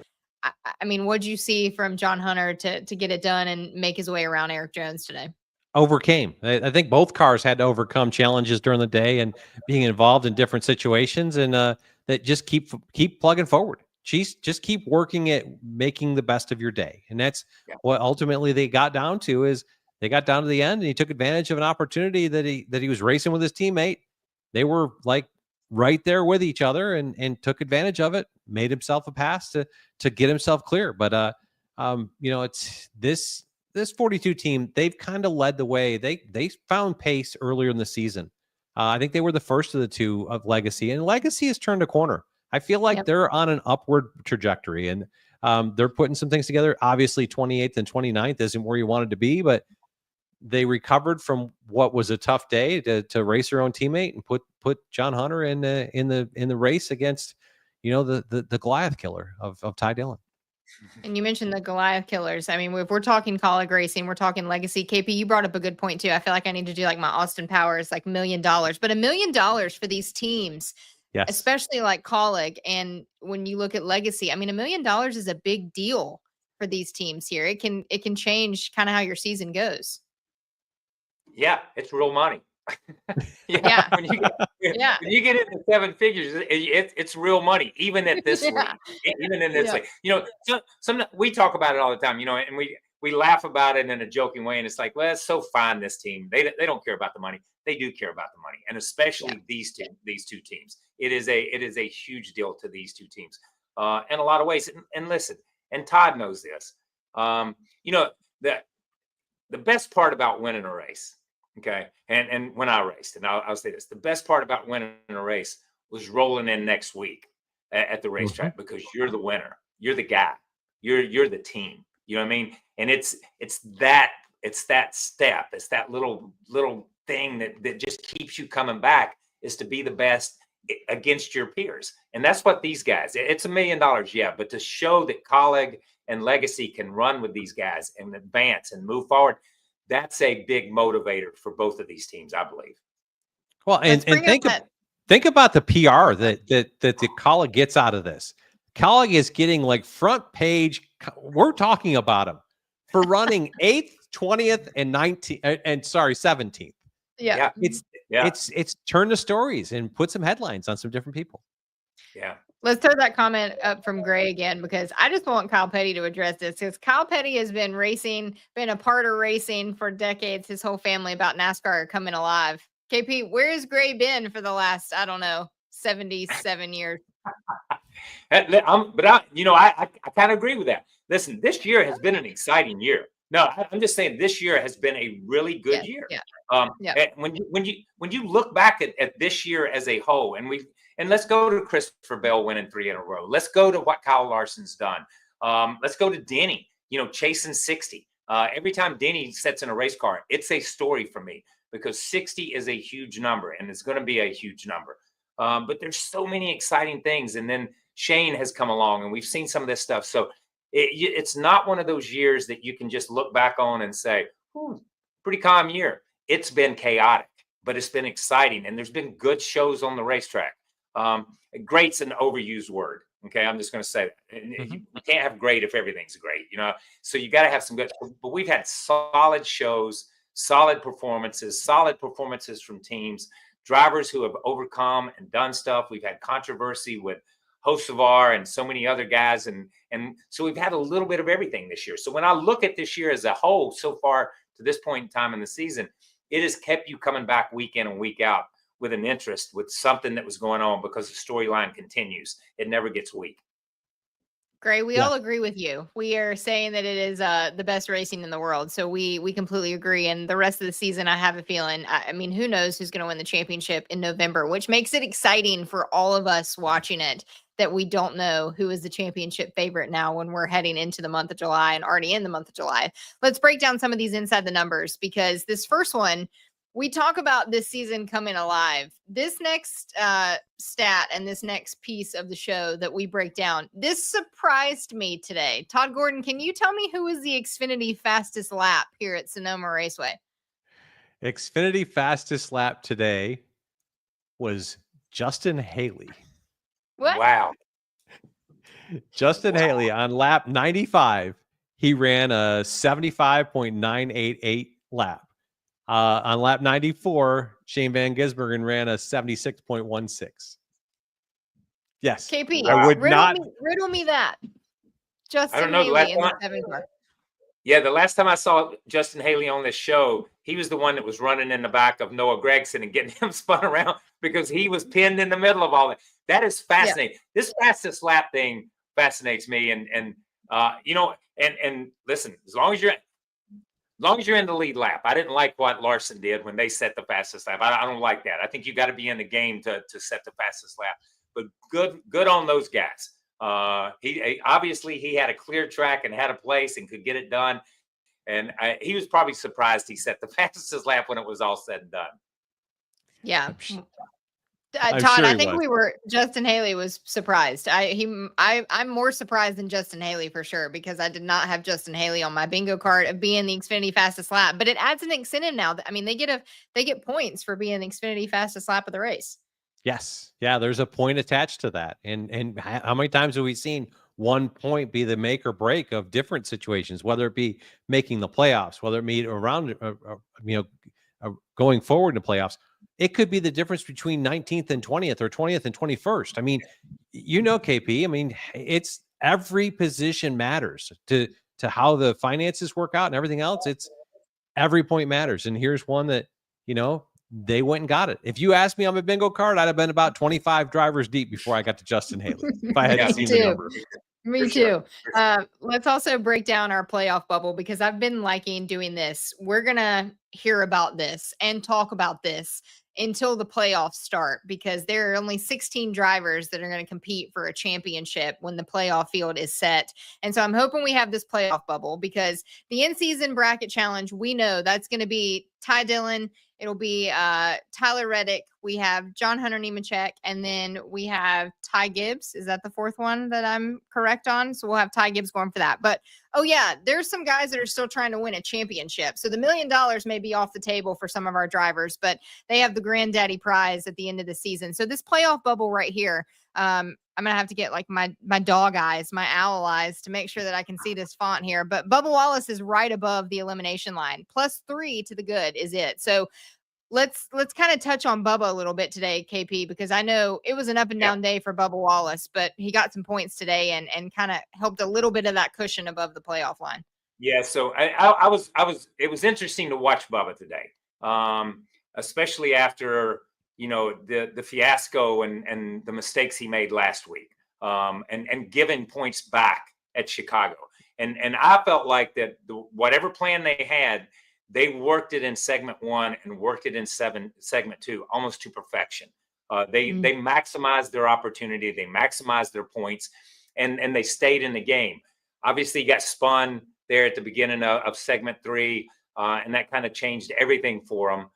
I mean, what'd you see from John Hunter to get it done and make his way around Erik Jones today? Overcame. I think both cars had to overcome challenges during the day and being involved in different situations, and that just keep plugging forward. Just keep working at making the best of your day. And that's what ultimately they got down to is they got down to the end, and he took advantage of an opportunity that he was racing with his teammate. They were like right there with each other and took advantage of it, made himself a pass to get himself clear. But it's this 42 team, they've kind of led the way. They found pace earlier in the season. I think they were the first of the two of Legacy, and Legacy has turned a corner. I feel like they're on an upward trajectory, and they're putting some things together. Obviously, 28th and 29th isn't where you wanted to be, but they recovered from what was a tough day to race their own teammate and put John Hunter in the race against, the Goliath killer of Ty Dillon. And you mentioned the Goliath killers. I mean, if we're talking colleague racing, we're talking legacy. KP, you brought up a good point too. I feel like I need to do like my Austin Powers, like $1 million, but $1 million for these teams, yes, especially like colleague. And when you look at legacy, I mean, $1 million is a big deal for these teams here. It can change kind of how your season goes. Yeah, it's real money. Yeah. When you get into seven figures, it's real money, even at this league, even in this league. Some we talk about it all the time, and we laugh about it in a joking way, and it's like, well, it's so fine. This team, they don't care about the money. They do care about the money, and especially these two teams. It is a huge deal to these two teams, in a lot of ways. And listen, and Todd knows this. The best part about winning a race. Okay. And when I raced, and I'll say this, the best part about winning a race was rolling in next week at the racetrack, because you're the winner. You're the guy. You're the team. You know what I mean? And it's that step. It's that little thing that just keeps you coming back, is to be the best against your peers. And that's what these guys, it's $1 million. Yeah. But to show that colleague and legacy can run with these guys and advance and move forward, that's a big motivator for both of these teams, I believe. Well, and think about the PR that the colleague gets out of this. Colleague is getting like front page. We're talking about him for running 8th, 20th, and 17th. Yeah. It's turned to stories and put some headlines on some different people. Yeah. Let's throw that comment up from Gray again, because I just want Kyle Petty to address this, because Kyle Petty has been a part of racing for decades. His whole family about NASCAR coming alive. KP, where has Gray been for the last, 77 years? But I kind of agree with that. Listen, this year has been an exciting year. No, I'm just saying this year has been a really good year. Yeah. When you look back at this year as a whole, and let's go to Christopher Bell winning 3 in a row. Let's go to what Kyle Larson's done. Let's go to Denny, chasing 60. Every time Denny sets in a race car, it's a story for me, because 60 is a huge number, and it's going to be a huge number. But there's so many exciting things. And then Shane has come along, and we've seen some of this stuff. So it's not one of those years that you can just look back on and say, pretty calm year. It's been chaotic, but it's been exciting. And there's been good shows on the racetrack. Great's an overused word. Okay. I'm just going to say that. You can't have great if everything's great, so you got to have some good, but we've had solid shows, solid performances from teams, drivers who have overcome and done stuff. We've had controversy with Hocevar and so many other guys. And so we've had a little bit of everything this year. So when I look at this year as a whole, so far to this point in time in the season, it has kept you coming back week in and week out with an interest, with something that was going on, because the storyline continues. It never gets weak. Gray, we all agree with you. We are saying that it is the best racing in the world. So we completely agree. And the rest of the season, I have a feeling, I mean, who knows who's going to win the championship in November, which makes it exciting for all of us watching it, that we don't know who is the championship favorite now when we're heading into the month of July and already in the month of July. Let's break down some of these inside the numbers, because this first one, we talk about this season coming alive. This next stat and this next piece of the show that we break down, this surprised me today. Todd Gordon, can you tell me who was the Xfinity Fastest Lap here at Sonoma Raceway? Xfinity Fastest Lap today was Justin Haley. What? Wow. Justin Haley on lap 95. He ran a 75.988 lap. On lap 94, Shane Van Gisbergen ran a 76.16. Yes. KP, I would riddle me that. Justin I don't know. Haley in the 7 car. Yeah, the last time I saw Justin Haley on this show, he was the one that was running in the back of Noah Gragson and getting him spun around, because he was pinned in the middle of all that. That is fascinating. Yeah. This fastest lap thing fascinates me. And listen, as long as long as you're in the lead lap. I didn't like what Larson did when they set the fastest lap. I don't like that. I think you got to be in the game to set the fastest lap. But good on those guys. He obviously he had a clear track and had a place and could get it done. And he was probably surprised he set the fastest lap when it was all said and done. Yeah. I'm Todd, sure I he think was. Justin Haley was surprised. I'm more surprised than Justin Haley for sure, because I did not have Justin Haley on my bingo card of being the Xfinity fastest lap, but it adds an incentive now. I mean, they get points for being the Xfinity fastest lap of the race. Yes. Yeah. There's a point attached to that. And how many times have we seen 1 point be the make or break of different situations, whether it be making the playoffs, whether it be around, going forward in the playoffs? It could be the difference between 19th and 20th or 20th and 21st. I mean, KP, I mean, it's every position matters to how the finances work out and everything else. It's every point matters. And here's one that, they went and got it. If you asked me on my bingo card, I'd have been about 25 drivers deep before I got to Justin Haley. If I had seen the number. Me too. Let's also break down our playoff bubble, because I've been liking doing this. We're going to hear about this and talk about this until the playoffs start, because there are only 16 drivers that are going to compete for a championship when the playoff field is set. And so I'm hoping we have this playoff bubble, because the in-season bracket challenge, we know that's going to be Ty Dillon. It'll be Tyler Reddick. We have John Hunter Nemechek, and then we have Ty Gibbs. Is that the fourth one that I'm correct on? So we'll have Ty Gibbs going for that. But, oh, yeah, there's some guys that are still trying to win a championship. So the $1 million may be off the table for some of our drivers, but they have the granddaddy prize at the end of the season. So this playoff bubble right here, I'm going to have to get like my dog eyes, my owl eyes, to make sure that I can see this font here. But Bubba Wallace is right above the elimination line. +3 to the good is it. So let's kind of touch on Bubba a little bit today, KP, because I know it was an up and down day for Bubba Wallace, but he got some points today and kind of helped a little bit of that cushion above the playoff line. Yeah. So it was interesting to watch Bubba today, especially after, the fiasco and the mistakes he made last week, and giving points back at Chicago. And I felt like that whatever plan they had, they worked it in segment 1 and worked it in segment 2, almost to perfection. They maximized their opportunity. They maximized their points, and they stayed in the game. Obviously, you got spun there at the beginning of segment 3, and that kind of changed everything for them.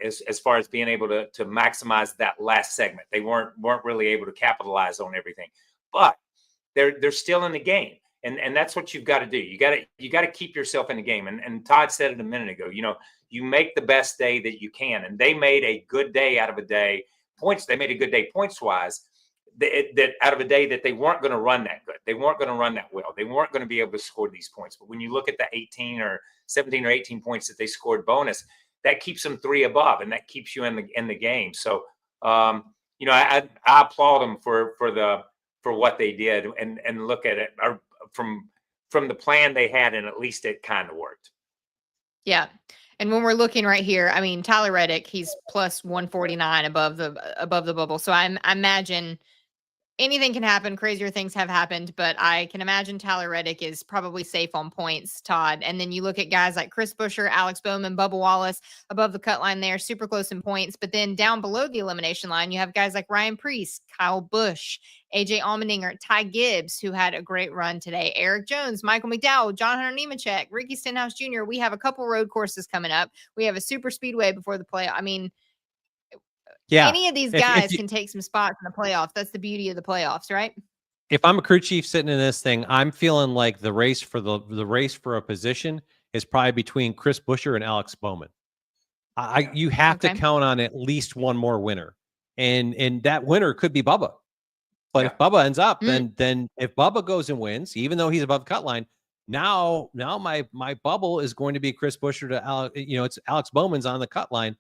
As far as being able to maximize that last segment. They weren't really able to capitalize on everything, but they're still in the game. And that's what you've got to do. You got to keep yourself in the game. And Todd said it a minute ago, you make the best day that you can. And they made a good day out of a day. They made a good day points wise, that out of a day that they weren't going to run that good. They weren't going to run that well. They weren't going to be able to score these points. But when you look at the 18 or 17 or 18 points that they scored bonus, that keeps them 3 above, and that keeps you in the game. So, I applaud them for what they did, and look at it from the plan they had, and at least it kind of worked. Yeah. And when we're looking right here, I mean, Tyler Reddick, he's +149 above the bubble. So I imagine anything can happen. Crazier things have happened, but I can imagine Tyler Reddick is probably safe on points, Todd. And then you look at guys like Chris Buescher, Alex Bowman, Bubba Wallace above the cut line there, super close in points. But then down below the elimination line, you have guys like Ryan Preece, Kyle Busch, AJ Allmendinger, Ty Gibbs, who had a great run today, Erik Jones, Michael McDowell, John Hunter Nemechek, Ricky Stenhouse Jr. We have a couple road courses coming up. We have a super speedway before the play. I mean, any of these guys can take some spots in the playoffs. That's the beauty of the playoffs, right? If I'm a crew chief sitting in this thing, I'm feeling like the race for the race for a position is probably between Chris Buescher and Alex Bowman. You have to count on at least one more winner, and that winner could be Bubba. But if Bubba ends up, then if Bubba goes and wins, even though he's above the cut line, now my bubble is going to be Chris Buescher to Alex. It's Alex Bowman's on the cut line.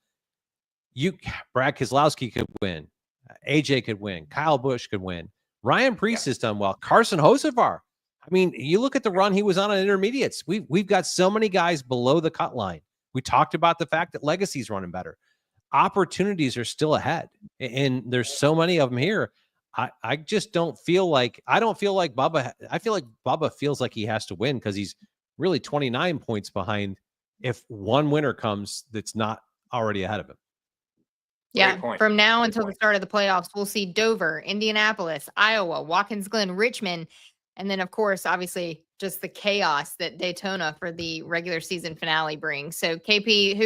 Brad Keselowski could win, AJ could win, Kyle Busch could win, Ryan Preece has done well, Carson Hocevar. I mean, you look at the run he was on intermediates. We've got so many guys below the cut line. We talked about the fact that Legacy's running better. Opportunities are still ahead, and there's so many of them here. I just don't feel like Bubba. I feel like Bubba feels like he has to win because he's really 29 points behind if one winner comes that's not already ahead of him. Yeah, Great point. from now Great until the point. start of the playoffs, we'll see Dover, Indianapolis, Iowa, Watkins Glen, Richmond, and then of course, obviously, just the chaos that Daytona for the regular season finale brings. So, KP, who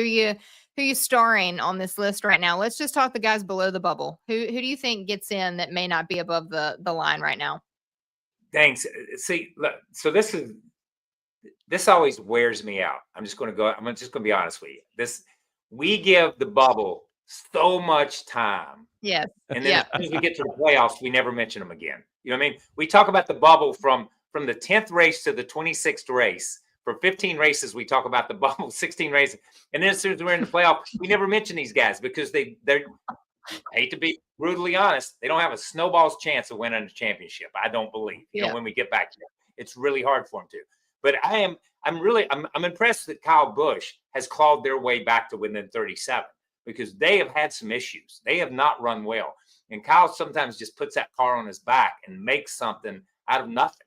you starring on this list right now? Let's just talk the guys below the bubble. Who do you think gets in that may not be above the line right now? Thanks. See, look, so this always wears me out. I'm just going to be honest with you. We give the bubble so much time. Yes. And then as soon as we get to the playoffs, we never mention them again. You know what I mean? We talk about the bubble from the 10th race to the 26th race. For 15 races, we talk about the bubble, 16 races. And then as soon as we're in the playoff, we never mention these guys because they're, I hate to be brutally honest, they don't have a snowball's chance of winning a championship. I don't believe, when we get back to it. It's really hard for them to. But I'm impressed that Kyle Busch has clawed their way back to within 37 because they have had some issues. They have not run well. And Kyle sometimes just puts that car on his back and makes something out of nothing.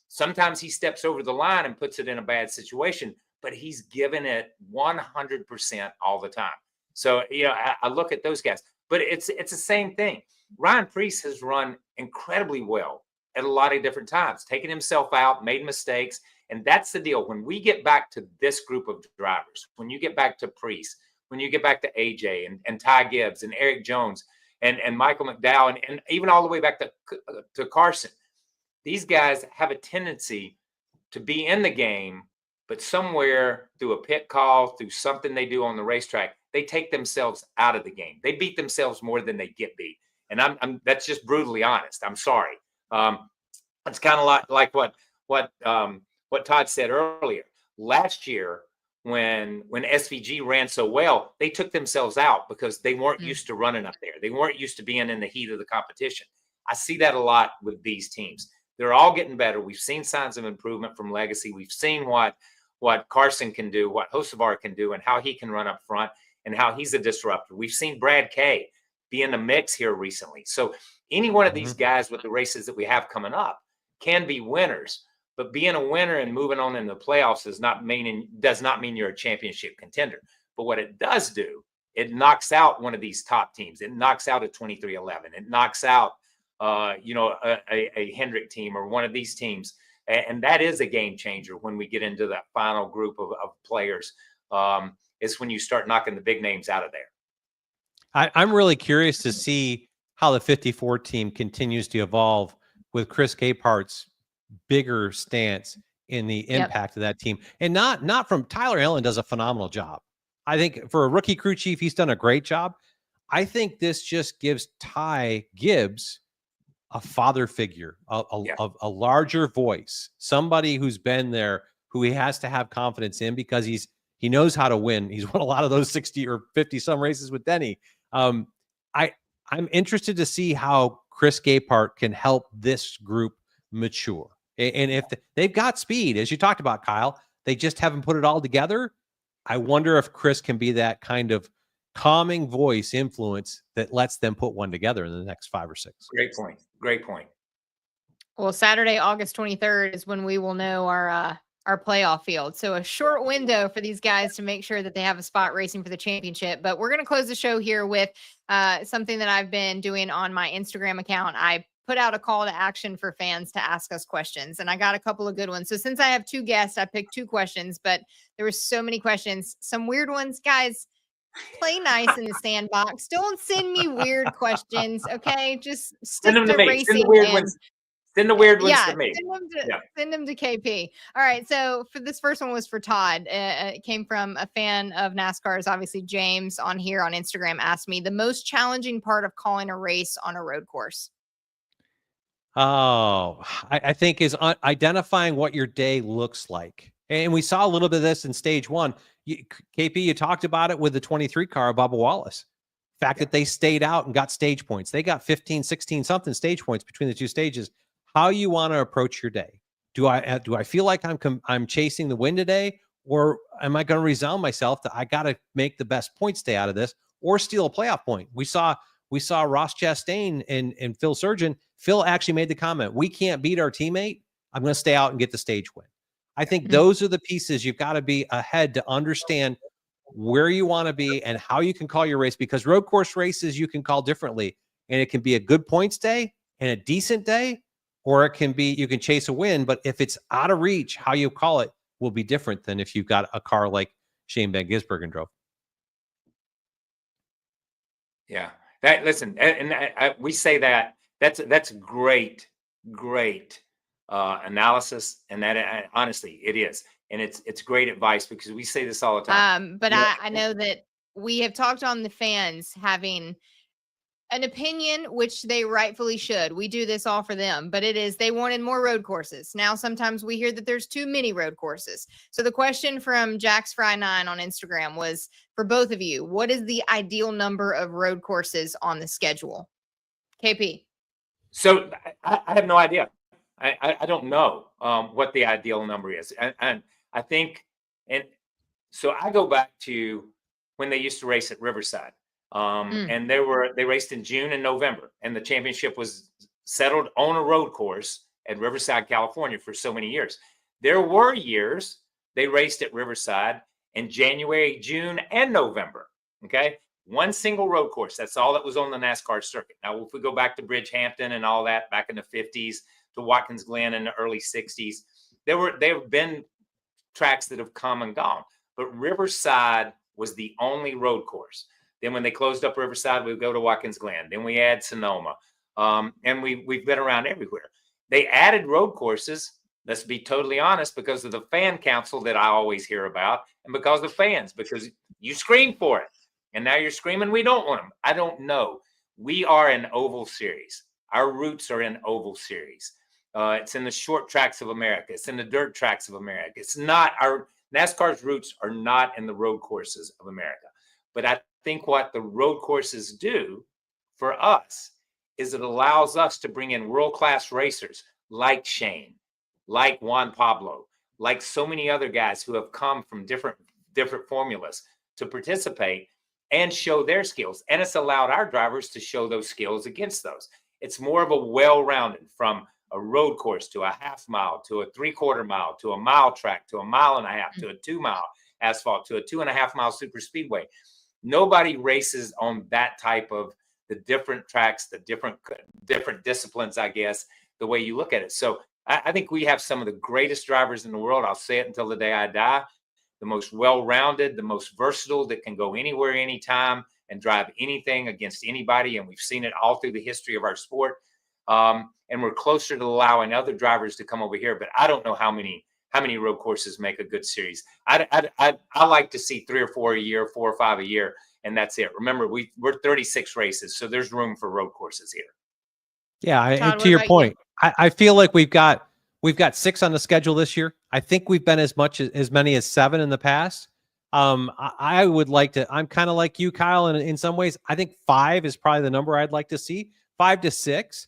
Sometimes he steps over the line and puts it in a bad situation, but he's given it 100% all the time. So, I look at those guys, but it's the same thing. Ryan Preece has run incredibly well at a lot of different times, taken himself out, made mistakes. And that's the deal. When we get back to this group of drivers, when you get back to Preece, when you get back to AJ and Ty Gibbs and Erik Jones and Michael McDowell and even all the way back to Carson, these guys have a tendency to be in the game, but somewhere through a pit call, through something they do on the racetrack, they take themselves out of the game. They beat themselves more than they get beat. And that's just brutally honest. I'm sorry. It's kind of like what Todd said earlier. Last year, when SVG ran so well, they took themselves out because they weren't used to running up there. They weren't used to being in the heat of the competition. I see that a lot with these teams. They're all getting better. We've seen signs of improvement from Legacy. We've seen what Carson can do, what Hocevar can do, and how he can run up front and how he's a disruptor. We've seen Brad Kay be in the mix here recently. So any one of these guys with the races that we have coming up can be winners. But being a winner and moving on in the playoffs does not mean you're a championship contender. But what it does do, it knocks out one of these top teams. It knocks out a 23-11. It knocks out, a Hendrick team or one of these teams. And that is a game changer when we get into that final group of players. It's when you start knocking the big names out of there. I'm really curious to see how the 54 team continues to evolve with Chris Capehart's bigger stance in the impact of that team. And not from Tyler Allen does a phenomenal job. I think for a rookie crew chief, he's done a great job. I think this just gives Ty Gibbs a father figure, a larger voice, somebody who's been there, who he has to have confidence in because he knows how to win. He's won a lot of those 60 or 50 some races with Denny. I'm interested to see how Chris Capehart can help this group mature. And if they've got speed, as you talked about, Kyle, they just haven't put it all together. I wonder if Chris can be that kind of calming voice influence that lets them put one together in the next 5 or 6. Great point. Well, Saturday, August 23rd is when we will know our playoff field. So a short window for these guys to make sure that they have a spot racing for the championship. But we're going to close the show here with something that I've been doing on my Instagram account. I put out a call to action for fans to ask us questions, and I got a couple of good ones. So since I have 2 guests, I picked 2 questions, but there were so many questions, some weird ones. Guys, play nice in the sandbox. Don't send me weird questions. Okay. Just stick Send them to me. racing. Send the weird ones. Send the weird ones to me. Send them to KP. All right. So for this first one was for Todd. It came from a fan of NASCAR's, obviously James on here on Instagram, asked me the most challenging part of calling a race on a road course. Oh, I think is identifying what your day looks like. And we saw a little bit of this in stage 1. KP, you talked about it with the 23 car of Bubba Wallace. Fact that they stayed out and got stage points. They got 15, 16 something stage points between the 2 stages. How you want to approach your day? Do I feel like I'm chasing the win today, or am I going to resound myself that I got to make the best points stay out of this, or steal a playoff point? We saw Ross Chastain and Phil Surgeon. Phil actually made the comment, we can't beat our teammate. I'm going to stay out and get the stage win. I think Mhm. those are the pieces you've got to be ahead to understand where you want to be and how you can call your race, because road course races you can call differently, and it can be a good points day and a decent day, or it can be you can chase a win. But if it's out of reach, how you call it will be different than if you've got a car like Shane Van Gisbergen drove. Yeah. Listen, we say that's great analysis, and that honestly it is, and it's great advice, because we say this all the time. But You know, I know that we have talked on the fans having an opinion, which they rightfully should. We do this all for them, but they wanted more road courses. Now, sometimes we hear that there's too many road courses. So the question from Jax Fry 9 on Instagram was for both of you: what is the ideal number of road courses on the schedule? KP. So I have no idea. I don't know what the ideal number is, and I think, and so I go back to when they used to race at Riverside. And they raced in June and November, and the championship was settled on a road course at Riverside, California for so many years. There were years they raced at Riverside in January, June, and November. Okay. One single road course. That's all that was on the NASCAR circuit. Now, if we go back to Bridgehampton and all that back in the 50s, to Watkins Glen in the early 60s, there have been tracks that have come and gone, but Riverside was the only road course. Then when they closed up Riverside, we would go to Watkins Glen. Then we add Sonoma. And we've been around everywhere. They added road courses, let's be totally honest, because of the fan council that I always hear about, and because of fans, because you scream for it. And now you're screaming, we don't want them. I don't know. We are an oval series. Our roots are in oval series. It's in the short tracks of America. It's in the dirt tracks of America. It's not NASCAR's roots are not in the road courses of America. But I think what the road courses do for us is it allows us to bring in world-class racers like Shane, like Juan Pablo, like so many other guys who have come from different formulas to participate and show their skills. And it's allowed our drivers to show those skills against those. It's more of a well-rounded, from a road course to a half mile to a 3/4 mile to a mile track to a 1.5 miles to a 2 mile asphalt to a 2.5 mile super speedway. Nobody races on that type of the different tracks, the different disciplines, I guess, the way you look at it. So I think we have some of the greatest drivers in the world. I'll say it until the day I die. The most well-rounded, the most versatile, that can go anywhere, anytime, and drive anything against anybody. And we've seen it all through the history of our sport. And we're closer to allowing other drivers to come over here. But I don't know how many road courses make a good series. I like to see 3 or 4 a year, 4 or 5 a year, and that's it. Remember, we're 36 races, so there's room for road courses here. Yeah, Todd, to your about point, I feel like we've got 6 on the schedule this year. I think we've been as many as 7 in the past. I would like to. I'm kind of like you, Kyle, and in some ways, I think 5 is probably the number I'd like to see. 5 to 6.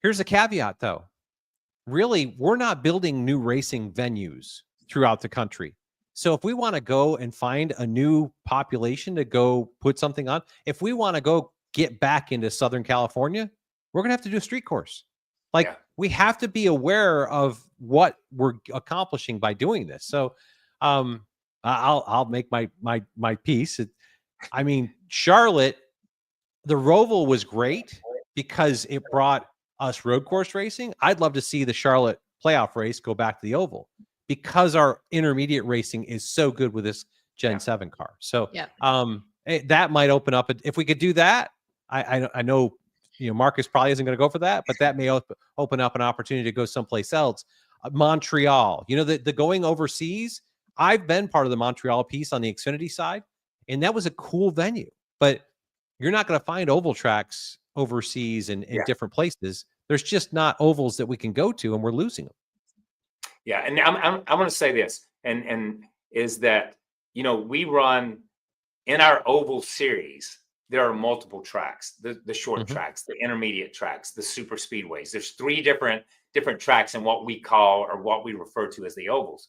Here's a caveat, though. Really, we're not building new racing venues throughout the country. So if we want to go and find a new population to go put something on, if we want to go get back into Southern California, we're going to have to do a street course. We have to be aware of what we're accomplishing by doing this. So I'll make my piece. I mean, Charlotte, the Roval was great because it brought us road course racing. I'd love to see the Charlotte playoff race go back to the oval because our intermediate racing is so good with this Gen 7 car. So that might open up. If we could do that, I know, Marcus probably isn't going to go for that, but that may open up an opportunity to go someplace else. Montreal, the going overseas. I've been part of the Montreal piece on the Xfinity side, and that was a cool venue, but you're not going to find oval tracks overseas and in different places. There's just not ovals that we can go to, and we're losing them. Yeah. And I'm going to say this, and is that, we run in our oval series, there are multiple tracks, the short tracks, the intermediate tracks, the super speedways. There's 3 different tracks in what we call, or what we refer to as, the ovals.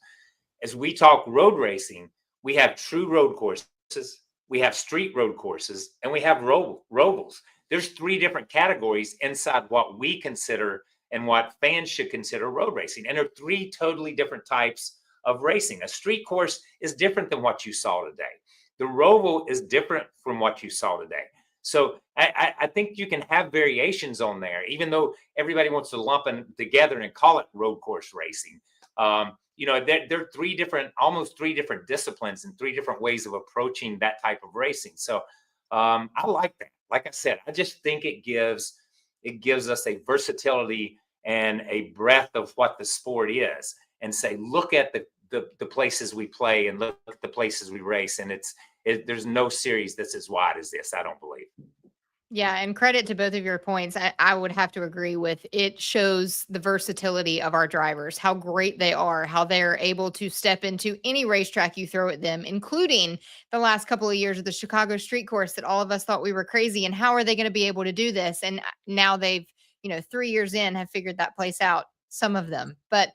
As we talk road racing, we have true road courses, we have street road courses, and we have rovals. There's 3 different categories inside what we consider and what fans should consider road racing. And there are 3 totally different types of racing. A street course is different than what you saw today. The Roval is different from what you saw today. So I think you can have variations on there, even though everybody wants to lump them together and call it road course racing. You know, they're almost three different disciplines and three different ways of approaching that type of racing. So I like that. Like I said, I just think it gives us a versatility and a breadth of what the sport is, and say, look at the places we play and look at the places we race. And there's no series that's as wide as this, I don't believe. Yeah, and credit to both of your points. I would have to agree with. It shows the versatility of our drivers, how great they are, how they're able to step into any racetrack you throw at them, including the last couple of years of the Chicago street course that all of us thought we were crazy. And how are they going to be able to do this? And now they've, 3 years in, have figured that place out. Some of them. But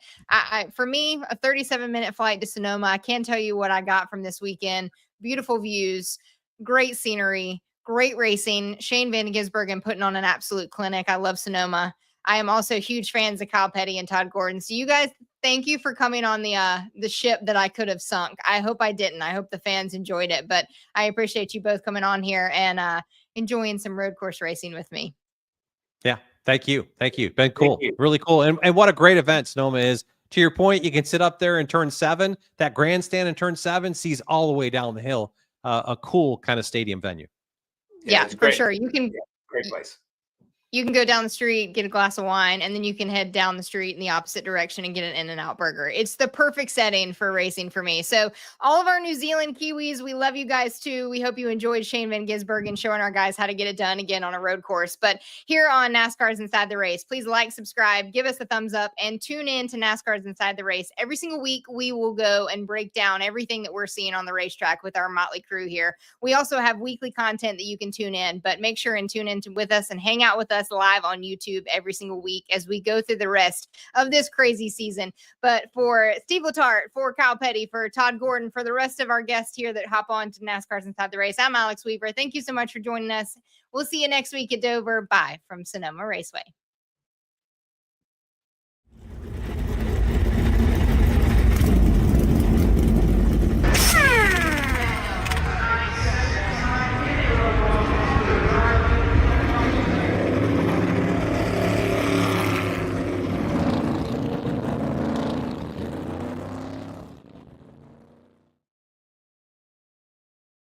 for me, a 37-minute flight to Sonoma, I can tell you what I got from this weekend. Beautiful views, great scenery, great racing. Shane Van Gisbergen putting on an absolute clinic. I love Sonoma. I am also huge fans of Kyle Petty and Todd Gordon. So you guys, thank you for coming on the ship that I could have sunk. I hope I didn't. I hope the fans enjoyed it. But I appreciate you both coming on here and enjoying some road course racing with me. Yeah. Thank you. Been cool. Really cool. And what a great event Sonoma is. To your point, you can sit up there in turn 7. That grandstand in turn 7 sees all the way down the hill. A cool kind of stadium venue. Yeah, for sure. You can great place. You can go down the street, get a glass of wine, and then you can head down the street in the opposite direction and get an In-N-Out burger. It's the perfect setting for racing for me. So all of our New Zealand Kiwis, we love you guys too. We hope you enjoyed Shane Van Gisbergen showing our guys how to get it done again on a road course. But here on NASCAR's Inside the Race, please like, subscribe, give us a thumbs up, and tune in to NASCAR's Inside the Race. Every single week, we will go and break down everything that we're seeing on the racetrack with our motley crew here. We also have weekly content that you can tune in, but make sure and tune in with us and hang out with us live on YouTube every single week as we go through the rest of this crazy season. But for Steve Letarte, for Kyle Petty, for Todd Gordon, for the rest of our guests here that hop on to NASCAR's Inside the Race, I'm Alex Weaver. Thank you so much for joining us. We'll see you next week at Dover. Bye from Sonoma Raceway.